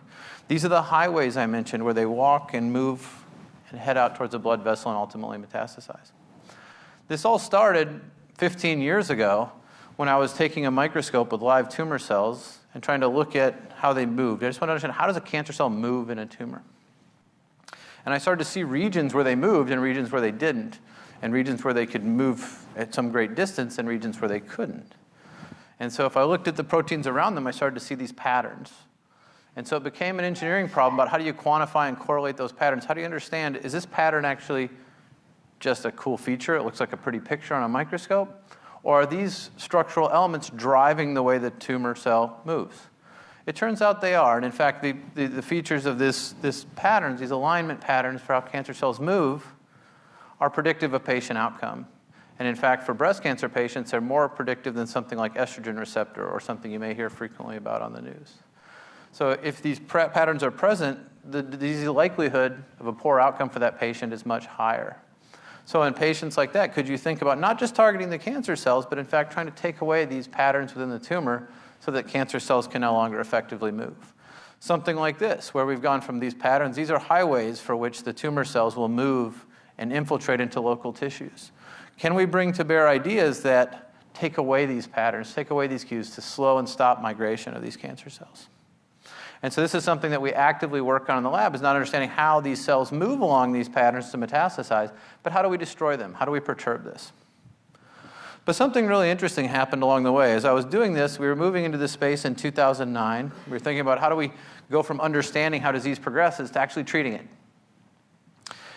These are the highways I mentioned where they walk and move and head out towards the blood vessel and ultimately metastasize. This all started 15 years ago when I was taking a microscope with live tumor cells and trying to look at how they moved. I just want to understand, how does a cancer cell move in a tumor? And I started to see regions where they moved and regions where they didn't, and regions where they could move at some great distance and regions where they couldn't. And so if I looked at the proteins around them, I started to see these patterns. And so it became an engineering problem about how do you quantify and correlate those patterns? How do you understand, is this pattern actually just a cool feature? It looks like a pretty picture on a microscope. Or are these structural elements driving the way the tumor cell moves? It turns out they are. And in fact, the features of this patterns, these alignment patterns for how cancer cells move, are predictive of patient outcome. And in fact, for breast cancer patients, they're more predictive than something like estrogen receptor or something you may hear frequently about on the news. So if these patterns are present, the disease likelihood of a poor outcome for that patient is much higher. So in patients like that, could you think about not just targeting the cancer cells, but in fact trying to take away these patterns within the tumor so that cancer cells can no longer effectively move? Something like this, where we've gone from these patterns. These are highways for which the tumor cells will move and infiltrate into local tissues. Can we bring to bear ideas that take away these patterns, take away these cues to slow and stop migration of these cancer cells? And so this is something that we actively work on in the lab, is not understanding how these cells move along these patterns to metastasize, but how do we destroy them? How do we perturb this? But something really interesting happened along the way. As I was doing this, we were moving into this space in 2009. We were thinking about how do we go from understanding how disease progresses to actually treating it.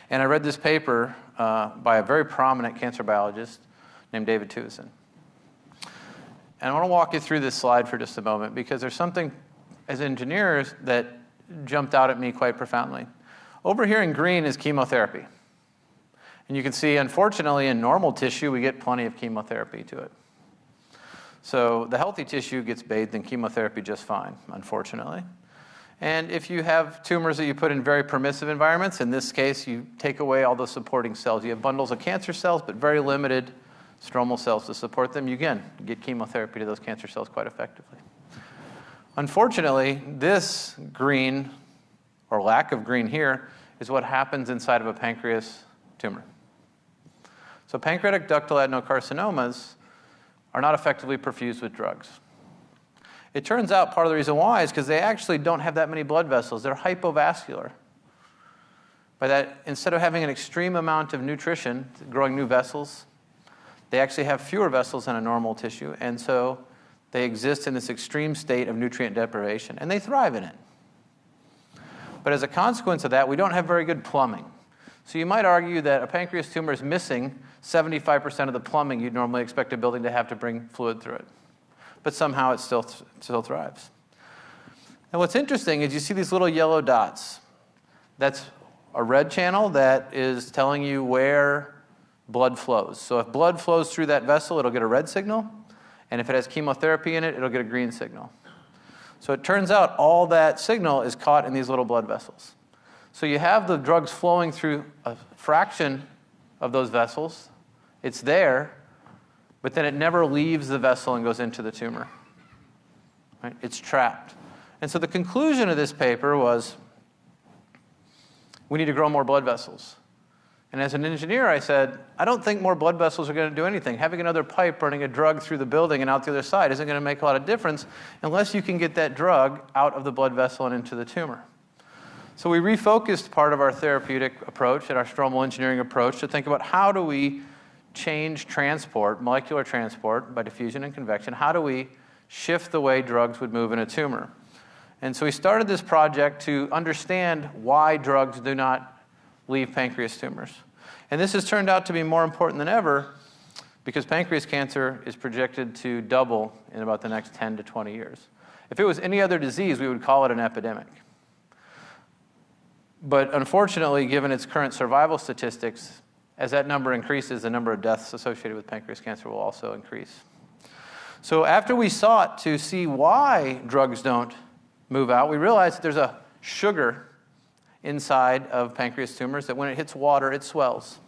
And I read this paper by a very prominent cancer biologist named David Tuvison. And I want to walk you through this slide for just a moment, because there's something as engineers that jumped out at me quite profoundly. Over here in green is chemotherapy. And you can see, unfortunately, in normal tissue, we get plenty of chemotherapy to it. So the healthy tissue gets bathed in chemotherapy just fine, unfortunately. And if you have tumors that you put in very permissive environments, in this case, you take away all those supporting cells. You have bundles of cancer cells, but very limited stromal cells to support them. You, again, get chemotherapy to those cancer cells quite effectively. Unfortunately, this green, or lack of green here, is what happens inside of a pancreas tumor. So pancreatic ductal adenocarcinomas are not effectively perfused with drugs. It turns out part of the reason why is because they actually don't have that many blood vessels. They're hypovascular. By that, instead of having an extreme amount of nutrition, growing new vessels, they actually have fewer vessels than a normal tissue, and so they exist in this extreme state of nutrient deprivation, and they thrive in it. But as a consequence of that, we don't have very good plumbing. So you might argue that a pancreas tumor is missing 75% of the plumbing you'd normally expect a building to have to bring fluid through it. But somehow it still thrives. And what's interesting is you see these little yellow dots. That's a red channel that is telling you where blood flows. So if blood flows through that vessel, it'll get a red signal. And if it has chemotherapy in it, it'll get a green signal. So it turns out all that signal is caught in these little blood vessels. So you have the drugs flowing through a fraction of those vessels. It's there, but then it never leaves the vessel and goes into the tumor. Right? It's trapped. And so the conclusion of this paper was, we need to grow more blood vessels. And as an engineer, I said, I don't think more blood vessels are going to do anything. Having another pipe running a drug through the building and out the other side isn't going to make a lot of difference unless you can get that drug out of the blood vessel and into the tumor. So we refocused part of our therapeutic approach and our stromal engineering approach to think about how do we change transport, molecular transport by diffusion and convection. How do we shift the way drugs would move in a tumor? And so we started this project to understand why drugs do not leave pancreas tumors. And this has turned out to be more important than ever because pancreas cancer is projected to double in about the next 10 to 20 years. If it was any other disease, we would call it an epidemic. But unfortunately, given its current survival statistics, as that number increases, the number of deaths associated with pancreas cancer will also increase. So after we sought to see why drugs don't move out, we realized that there's a sugar inside of pancreas tumors that when it hits water, it swells.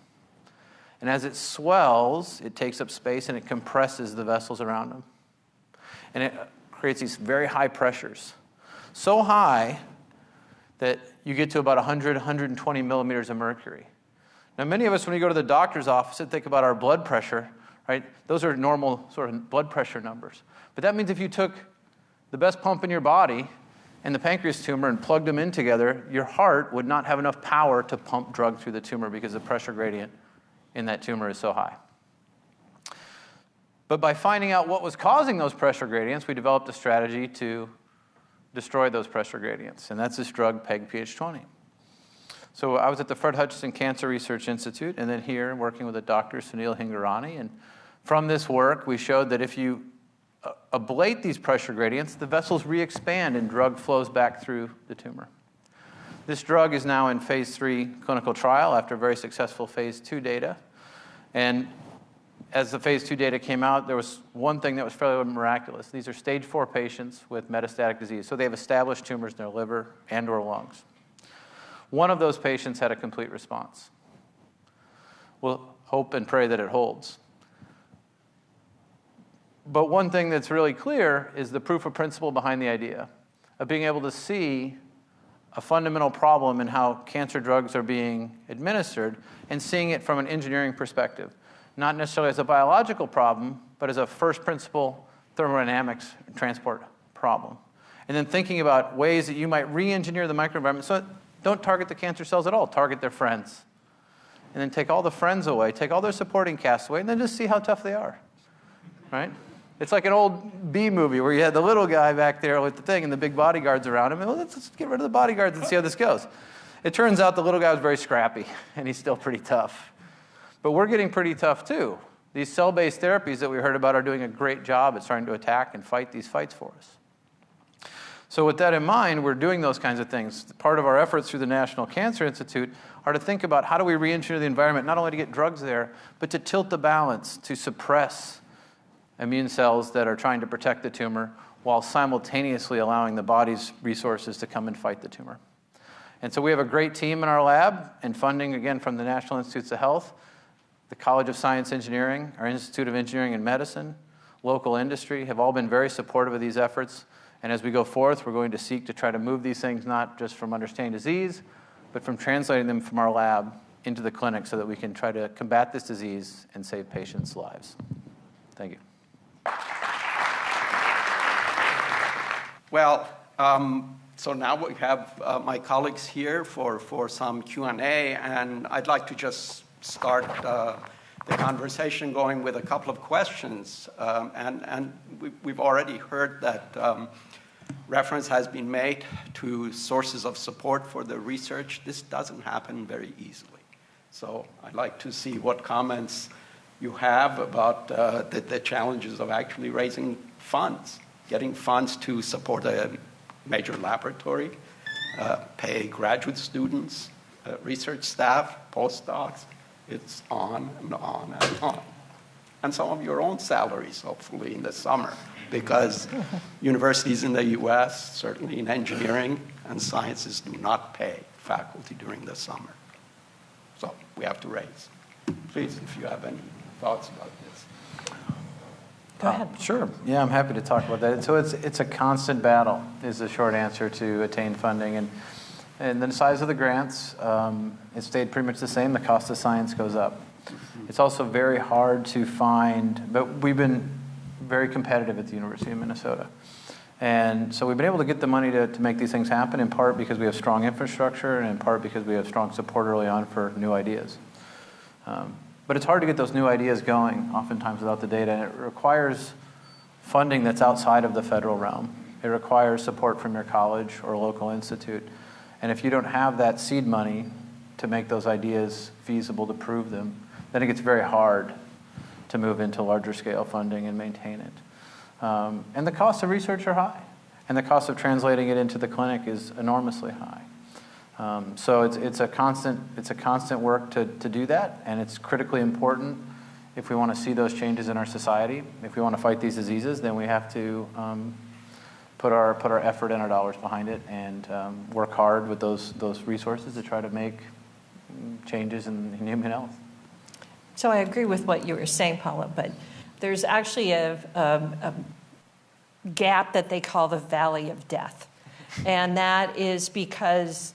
And as it swells, it takes up space and it compresses the vessels around them. And it creates these very high pressures. So high that you get to about 100, 120 millimeters of mercury. Now, many of us, when we go to the doctor's office and think about our blood pressure, right, those are normal sort of blood pressure numbers. But that means if you took the best pump in your body and the pancreas tumor and plugged them in together, your heart would not have enough power to pump drug through the tumor because the pressure gradient in that tumor is so high. But by finding out what was causing those pressure gradients, we developed a strategy to destroy those pressure gradients, and that's this drug, PEG-PH20. So I was at the Fred Hutchinson Cancer Research Institute, and then here working with a Dr. Sunil Hingorani, and from this work, we showed that if you ablate these pressure gradients, the vessels re-expand and drug flows back through the tumor. This drug is now in phase 3 clinical trial after very successful phase 2 data. And as the phase 2 data came out, there was one thing that was fairly miraculous. These are stage 4 patients with metastatic disease. So they have established tumors in their liver and or lungs. One of those patients had a complete response. We'll hope and pray that it holds. But one thing that's really clear is the proof of principle behind the idea. of being able to see a fundamental problem in how cancer drugs are being administered and seeing it from an engineering perspective. Not necessarily as a biological problem, but as a first principle thermodynamics transport problem. And then thinking about ways that you might re-engineer the microenvironment. So don't target the cancer cells at all, target their friends. And then take all the friends away, take all their supporting cast away, and then just see how tough they are, right? It's like an old B movie where you had the little guy back there with the thing and the big bodyguards around him. And let's get rid of the bodyguards and see how this goes. It turns out the little guy was very scrappy, and he's still pretty tough. But we're getting pretty tough, too. These cell-based therapies that we heard about are doing a great job at starting to attack and fight these fights for us. So with that in mind, we're doing those kinds of things. Part of our efforts through the National Cancer Institute are to think about how do we re-engineer the environment, not only to get drugs there, but to tilt the balance, to suppress immune cells that are trying to protect the tumor while simultaneously allowing the body's resources to come and fight the tumor. And so we have a great team in our lab and funding, again, from the National Institutes of Health, the College of Science Engineering, our Institute of Engineering and Medicine, local industry have all been very supportive of these efforts. And as we go forth, we're going to seek to try to move these things not just from understanding disease, but from translating them from our lab into the clinic so that we can try to combat this disease and save patients' lives. Thank you. Well, so now we have my colleagues here for some Q&A, and I'd like to just start the conversation going with a couple of questions. And we've already heard that reference has been made to sources of support for the research. This doesn't happen very easily. So I'd like to see what comments you have about the challenges of actually raising funds, getting funds to support a major laboratory, pay graduate students, research staff, postdocs. It's on and on and on. And some of your own salaries, hopefully, in the summer, because universities in the US, certainly in engineering and sciences, do not pay faculty during the summer. So we have to raise. Please, if you have any thoughts about this. Go ahead. Sure. Yeah, I'm happy to talk about that. So it's a constant battle is the short answer to attain funding. And the size of the grants, it stayed pretty much the same. The cost of science goes up. It's also very hard to find, but we've been very competitive at the University of Minnesota. And so we've been able to get the money to make these things happen, in part because we have strong infrastructure and in part because we have strong support early on for new ideas. But it's hard to get those new ideas going, oftentimes without the data. And it requires funding that's outside of the federal realm. It requires support from your college or local institute. And if you don't have that seed money to make those ideas feasible, to prove them, then it gets very hard to move into larger scale funding and maintain it. And the costs of research are high. And the cost of translating it into the clinic is enormously high. So it's a constant work to do that, and it's critically important if we want to see those changes in our society. If we want to fight these diseases, then we have to put our effort and our dollars behind it and work hard with those resources to try to make changes in human health. So I agree with what you were saying, Paolo, but there's actually a gap that they call the valley of death. And that is because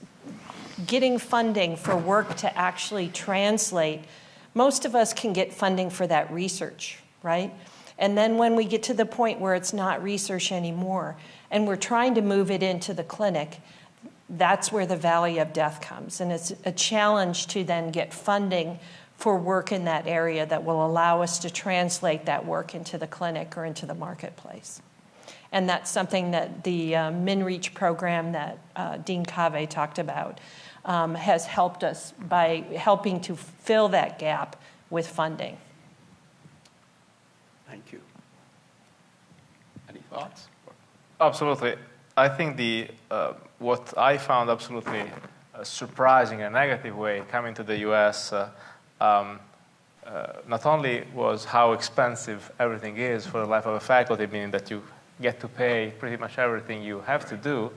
getting funding for work to actually translate, most of us can get funding for that research, right? And then when we get to the point where it's not research anymore, and we're trying to move it into the clinic, that's where the valley of death comes. And it's a challenge to then get funding for work in that area that will allow us to translate that work into the clinic or into the marketplace. And that's something that the MinReach program that Dean Cave talked about has helped us by helping to fill that gap with funding. Thank you. Any thoughts? Absolutely. I think what I found absolutely surprising in a negative way coming to the U.S. Not only was how expensive everything is for the life of a faculty, meaning that you get to pay pretty much everything you have to do,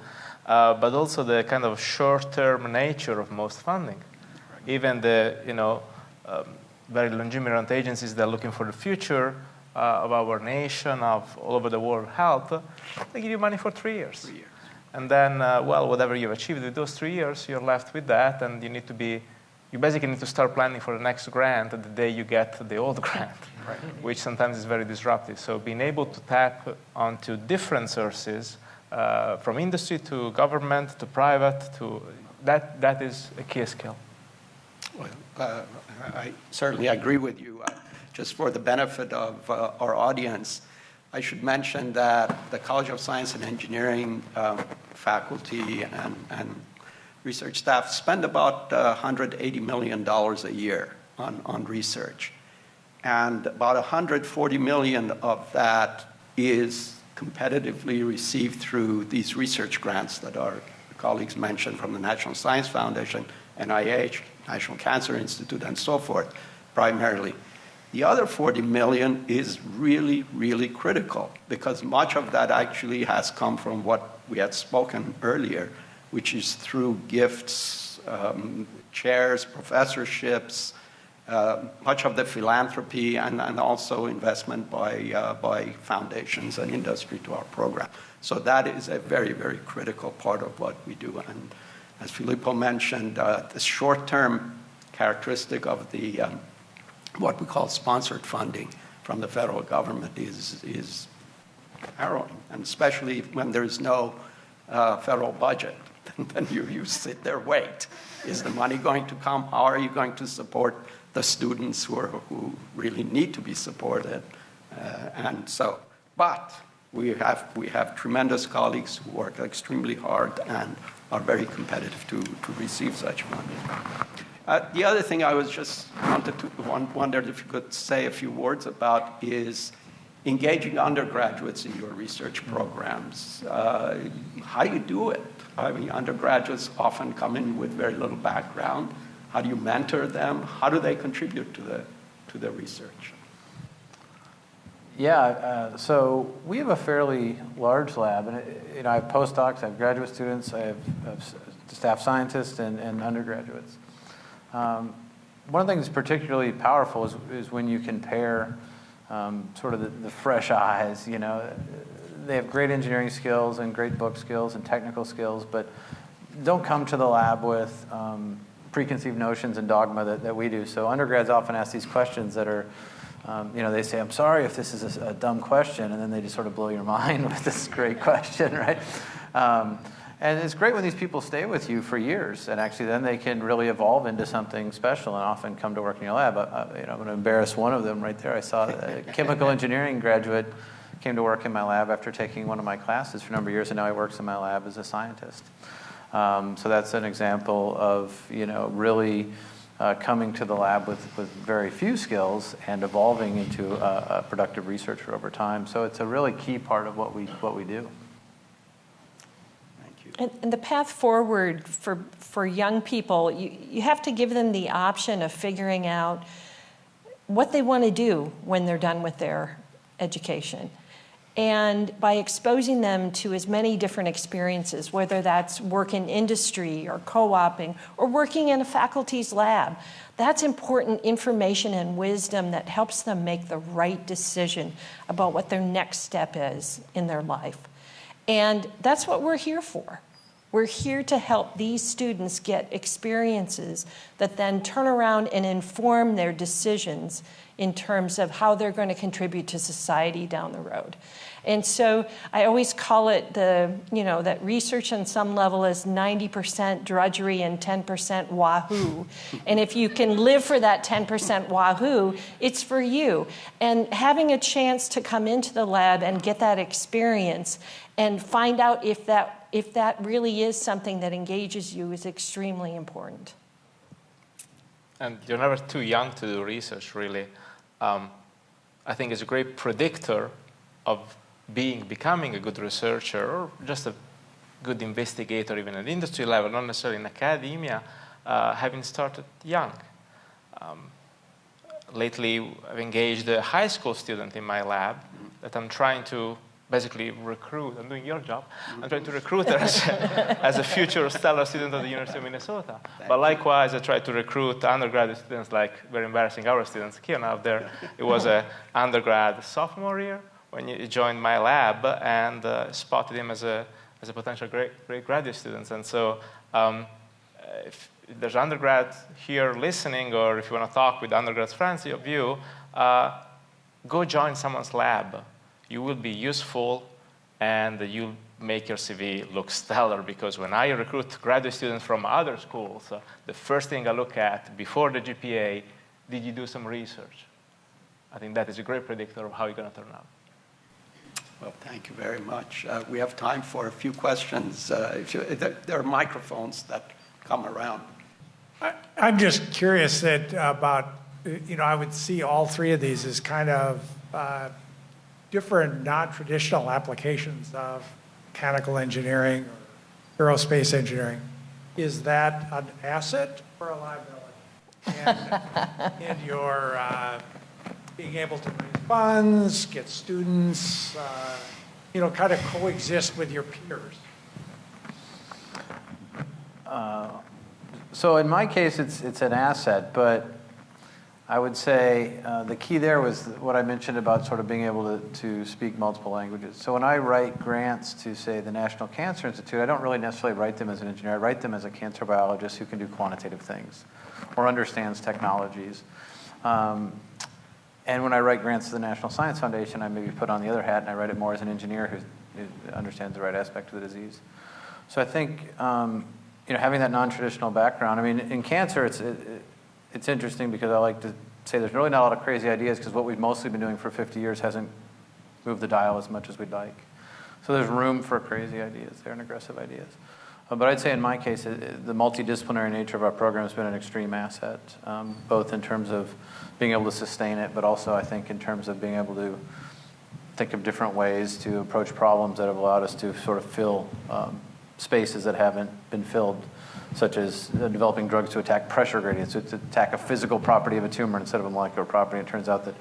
but also the kind of short-term nature of most funding. Even the very longeminant agencies that are looking for the future of our nation, of all over the world health, they give you money for 3 years. And then, well, whatever you've achieved with those 3 years, you're left with that, and you basically need to start planning for the next grant the day you get the old grant, right, which sometimes is very disruptive. So being able to tap onto different sources, from industry to government to private, that is a key skill. Well, I certainly agree with you. Just for the benefit of our audience, I should mention that the College of Science and Engineering faculty and research staff spend about $180 million a year on research. And about $140 million of that is competitively received through these research grants that our colleagues mentioned from the National Science Foundation, NIH, National Cancer Institute, and so forth, primarily. The other $40 million is really, really critical, because much of that actually has come from what we had spoken earlier, which is through gifts, chairs, professorships, much of the philanthropy, and also investment by foundations and industry to our program. So that is a very, very critical part of what we do. And as Filippo mentioned, the short-term characteristic of the what we call sponsored funding from the federal government is harrowing, and especially when there's no federal budget. Then you sit there, wait. Is the money going to come? How are you going to support the students who really need to be supported? But we have tremendous colleagues who work extremely hard and are very competitive to receive such funding. The other thing I was just wondered if you could say a few words about is engaging undergraduates in your research programs. How do you do it? I mean, undergraduates often come in with very little background. How do you mentor them? How do they contribute to the research? Yeah, so we have a fairly large lab, and I have postdocs, I have graduate students, I have staff scientists, and undergraduates. One of the things that's particularly powerful is when you can pair sort of the fresh eyes. They have great engineering skills and great book skills and technical skills, but don't come to the lab with preconceived notions and dogma that we do. So undergrads often ask these questions that are, they say, I'm sorry if this is a dumb question, and then they just sort of blow your mind with this great question, right? And it's great when these people stay with you for years, and actually then they can really evolve into something special and often come to work in your lab. I'm going to embarrass one of them right there. I saw a chemical engineering graduate came to work in my lab after taking one of my classes for a number of years, and now he works in my lab as a scientist. So that's an example of really coming to the lab with very few skills and evolving into a productive researcher over time. So it's a really key part of what we do. And the path forward for young people, you have to give them the option of figuring out what they want to do when they're done with their education. And by exposing them to as many different experiences, whether that's work in industry or co-oping or working in a faculty's lab, that's important information and wisdom that helps them make the right decision about what their next step is in their life. And that's what we're here for. We're here to help these students get experiences that then turn around and inform their decisions in terms of how they're going to contribute to society down the road. And so I always call it that research on some level is 90% drudgery and 10% wahoo. And if you can live for that 10% wahoo, it's for you. And having a chance to come into the lab and get that experience and find out if that really is something that engages you is extremely important. And you're never too young to do research, really. I think it's a great predictor of becoming a good researcher or just a good investigator, even at industry level, not necessarily in academia, having started young. Lately, I've engaged a high school student in my lab that I'm trying to basically recruit. I'm doing your job. I'm trying to recruit her as a future stellar student of the University of Minnesota. But likewise, I try to recruit undergraduate students, like very embarrassing our students here out there. It was an undergrad sophomore year when he joined my lab, and spotted him as a as a potential great graduate students. And so if there's undergrad here listening, or if you want to talk with undergrad friends of you, go join someone's lab. You will be useful, and you'll make your CV look stellar, because when I recruit graduate students from other schools, the first thing I look at before the GPA, did you do some research? I think that is a great predictor of how you're going to turn out. Well, thank you very much. We have time for a few questions. There are microphones that come around. I'm just curious about, I would see all three of these as kind of different non-traditional applications of mechanical engineering or aerospace engineering. Is that an asset or a liability? And in your being able to raise funds, get students, kind of coexist with your peers? So in my case, it's an asset, but I would say the key there was what I mentioned about sort of being able to speak multiple languages. So when I write grants to, say, the National Cancer Institute, I don't really necessarily write them as an engineer. I write them as a cancer biologist who can do quantitative things or understands technologies. And when I write grants to the National Science Foundation, I maybe put on the other hat and I write it more as an engineer who understands the right aspect of the disease. So I think having that non-traditional background. I mean, in cancer, it's interesting because I like to say there's really not a lot of crazy ideas, because what we've mostly been doing for 50 years hasn't moved the dial as much as we'd like. So there's room for crazy ideas there and aggressive ideas. But I'd say in my case, the multidisciplinary nature of our program has been an extreme asset, both in terms of being able to sustain it, but also I think in terms of being able to think of different ways to approach problems that have allowed us to sort of fill spaces that haven't been filled, such as developing drugs to attack pressure gradients, to attack a physical property of a tumor instead of a molecular property. It turns out that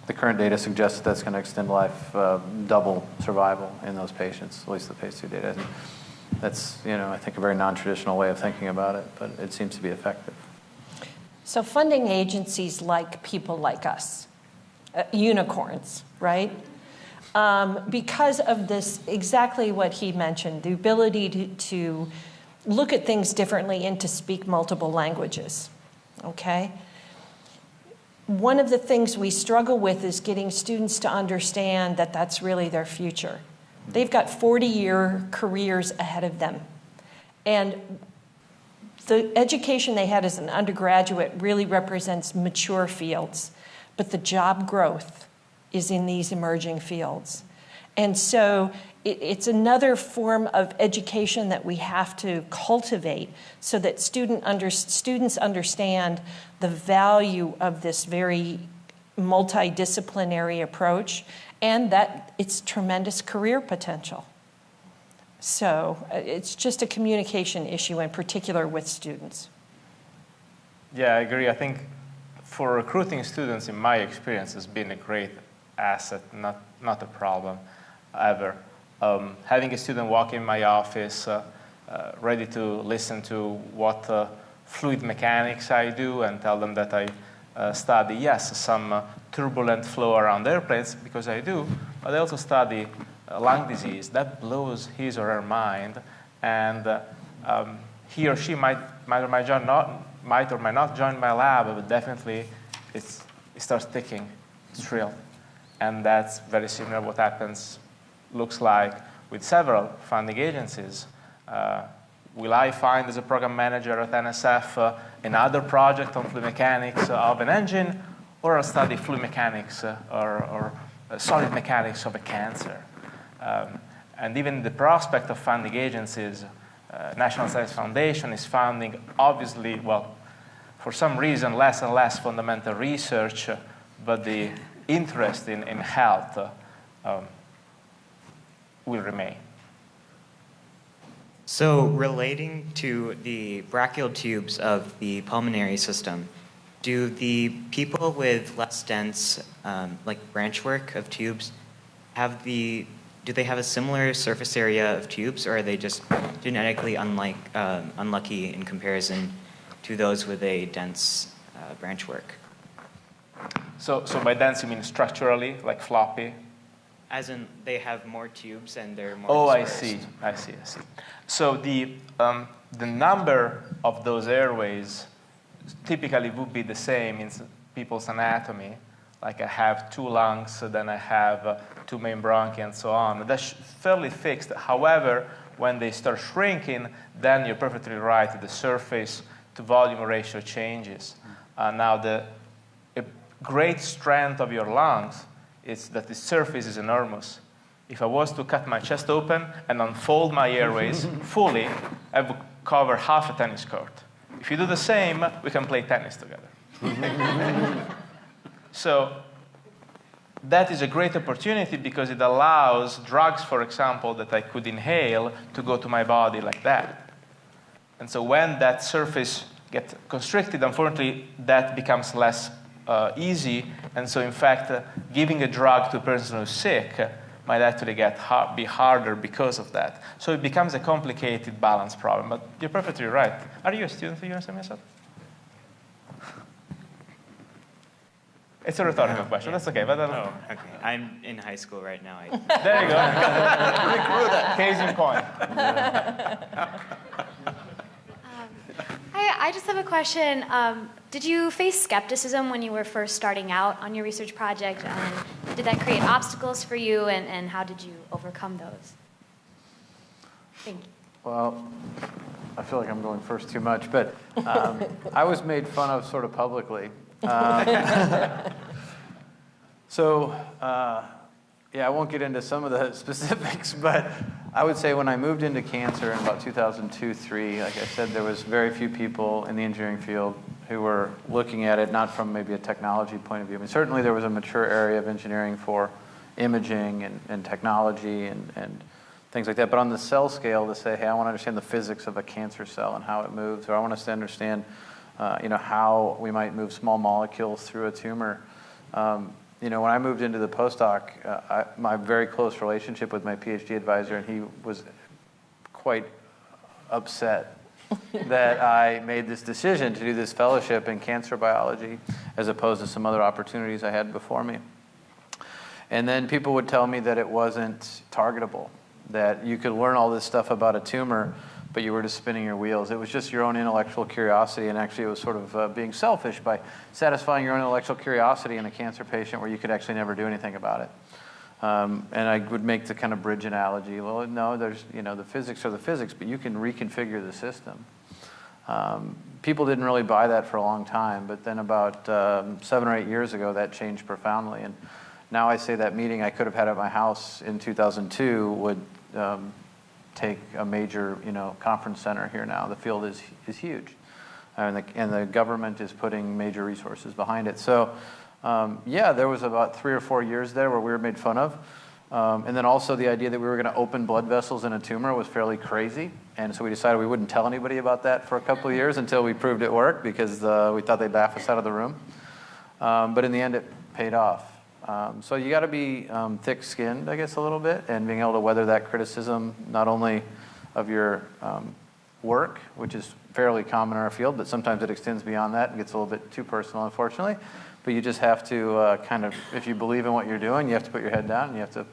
the current data suggests that's going to extend life, double survival in those patients, at least the phase 2 data. And that's, I think, a very non-traditional way of thinking about it, but it seems to be effective. So funding agencies like people like us, unicorns, right? Because of this, exactly what he mentioned, the ability to look at things differently and to speak multiple languages, okay? One of the things we struggle with is getting students to understand that that's really their future. They've got 40-year careers ahead of them. And the education they had as an undergraduate really represents mature fields, but the job growth is in these emerging fields. And so it's another form of education that we have to cultivate so that students understand the value of this very multidisciplinary approach and that it's tremendous career potential. So it's just a communication issue in particular with students. Yeah, I agree. I think for recruiting students, in my experience, has been a great asset, not a problem ever. Having a student walk in my office ready to listen to what fluid mechanics I do and tell them that I study, yes, some turbulent flow around airplanes, because I do, but I also study lung disease. That blows his or her mind, and he or she might or might not join my lab, but definitely it starts ticking. It's real. And that's very similar to what looks like with several funding agencies. Will I find as a program manager at NSF another project on fluid mechanics of an engine, or I'll study fluid mechanics or solid mechanics of a cancer? And even the prospect of funding agencies, National Science Foundation is funding, obviously, well, for some reason, less and less fundamental research, but the interest in health will remain. So relating to the brachial tubes of the pulmonary system, do the people with less dense, like branchwork of tubes, do they have a similar surface area of tubes, or are they just genetically unlucky in comparison to those with a dense branchwork? So by dense you mean structurally, like floppy? As in, they have more tubes and they're more Oh, dispersed. I see. So the number of those airways typically would be the same in people's anatomy. Like I have 2 lungs, then I have 2 main bronchi, and so on. That's fairly fixed. However, when they start shrinking, then you're perfectly right. The surface to volume ratio changes. Now, the great strength of your lungs is that the surface is enormous. If I was to cut my chest open and unfold my airways fully, I would cover half a tennis court. If you do the same, we can play tennis together. So that is a great opportunity because it allows drugs, for example, that I could inhale to go to my body like that. And so when that surface gets constricted, unfortunately, that becomes less easy. And so, in fact, giving a drug to a person who's sick might actually be harder because of that. So it becomes a complicated balance problem. But you're perfectly right. Are you a student at USMSL? It's a rhetorical question. That's okay. But Oh, okay. I'm in high school right now. there you go. Case in point. Hi, I just have a question. Did you face skepticism when you were first starting out on your research project? And did that create obstacles for you? And how did you overcome those? Thank you. Well, I feel like I'm going first too much, but I was made fun of sort of publicly. Yeah, I won't get into some of the specifics, but I would say when I moved into cancer in about 2002-03, like I said, there was very few people in the engineering field who were looking at it not from maybe a technology point of view. I mean, certainly there was a mature area of engineering for imaging and technology and things like that. But on the cell scale, to say, hey, I want to understand the physics of a cancer cell and how it moves, or I want us to understand how we might move small molecules through a tumor. When I moved into the postdoc, my very close relationship with my PhD advisor, and he was quite upset that I made this decision to do this fellowship in cancer biology as opposed to some other opportunities I had before me. And then people would tell me that it wasn't targetable, that you could learn all this stuff about a tumor, but you were just spinning your wheels. It was just your own intellectual curiosity, and actually it was sort of being selfish by satisfying your own intellectual curiosity in a cancer patient where you could actually never do anything about it. And I would make the kind of bridge analogy. Well, no, there's, the physics are the physics, but you can reconfigure the system. People didn't really buy that for a long time, but then about 7 or 8 years ago, that changed profoundly. And now I say that meeting I could have had at my house in 2002 would take a major, conference center here now. The field is huge, and the government is putting major resources behind it. So, there was about 3 or 4 years there where we were made fun of, and then also the idea that we were going to open blood vessels in a tumor was fairly crazy, and so we decided we wouldn't tell anybody about that for a couple of years until we proved it worked because we thought they'd laugh us out of the room. But in the end, it paid off. So you got to be thick-skinned, I guess, a little bit, and being able to weather that criticism, not only of your work, which is fairly common in our field, but sometimes it extends beyond that and gets a little bit too personal, unfortunately. But you just have to if you believe in what you're doing, you have to put your head down and you have to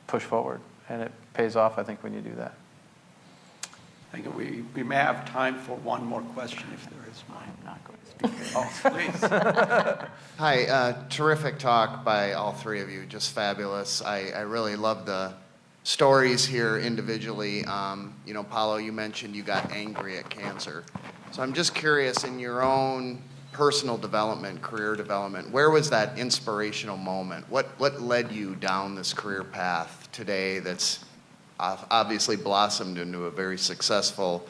push forward. And it pays off, I think, when you do that. I think we may have time for one more question if there is one. I'm not going to speak. Oh, please. Hi, terrific talk by all three of you, just fabulous. I really love the stories here individually. Paolo, you mentioned you got angry at cancer. So I'm just curious, in your own personal development, career development, where was that inspirational moment? What led you down this career path today that's obviously blossomed into a very successful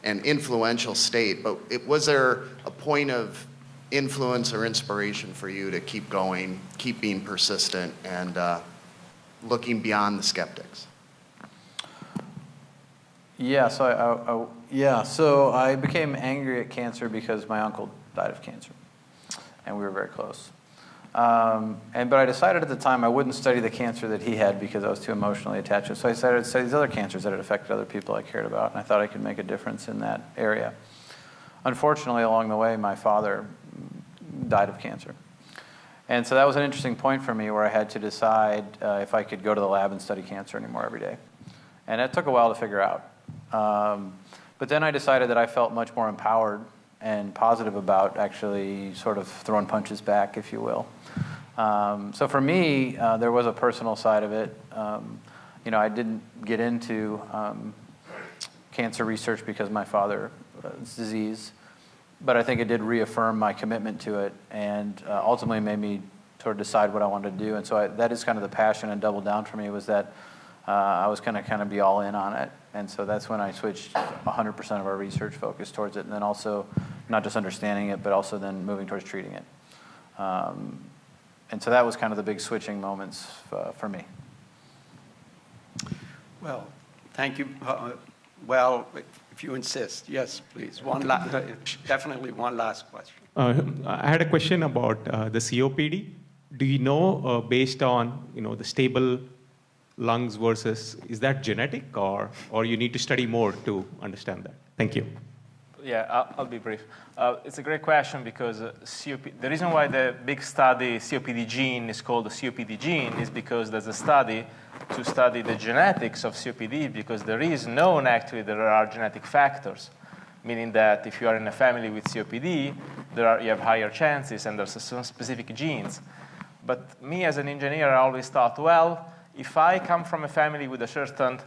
and influential state, but was there a point of influence or inspiration for you to keep going, keep being persistent, and looking beyond the skeptics? Yeah, so I became angry at cancer because my uncle died of cancer, and we were very close. But I decided at the time I wouldn't study the cancer that he had because I was too emotionally attached to it. So I decided to study these other cancers that had affected other people I cared about, and I thought I could make a difference in that area. Unfortunately, along the way, my father died of cancer. And so that was an interesting point for me where I had to decide if I could go to the lab and study cancer anymore every day. And it took a while to figure out. But then I decided that I felt much more empowered and positive about actually sort of throwing punches back, if you will. So for me, there was a personal side of it. I didn't get into cancer research because my father's disease, but I think it did reaffirm my commitment to it and ultimately made me sort of decide what I wanted to do. And so that is kind of the passion and double down for me, was that I was going to kind of be all in on it. And so that's when I switched 100% of our research focus towards it, and then also not just understanding it, but also then moving towards treating it. And so that was kind of the big switching moments for me. Well, thank you. Well, if you insist, yes, please. Definitely one last question. I had a question about the COPD. Do you know, based on the stable lungs versus, is that genetic, or you need to study more to understand that? Thank you. Yeah, I'll be brief. It's a great question because the reason why the big study COPD gene is called the COPD gene is because there's a study to study the genetics of COPD, because there is known actually there are genetic factors, meaning that if you are in a family with COPD, you have higher chances and there's some specific genes. But me as an engineer, I always thought, well, if I come from a family with a certain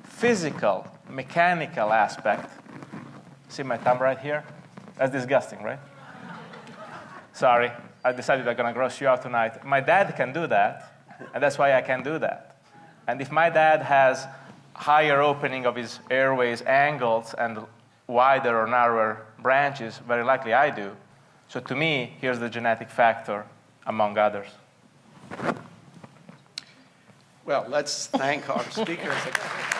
physical, mechanical aspect, see my thumb right here? That's disgusting, right? Sorry, I decided I'm going to gross you out tonight. My dad can do that, and that's why I can do that. And if my dad has higher opening of his airways angles and wider or narrower branches, very likely I do. So to me, here's the genetic factor, among others. Well, let's thank our speakers again.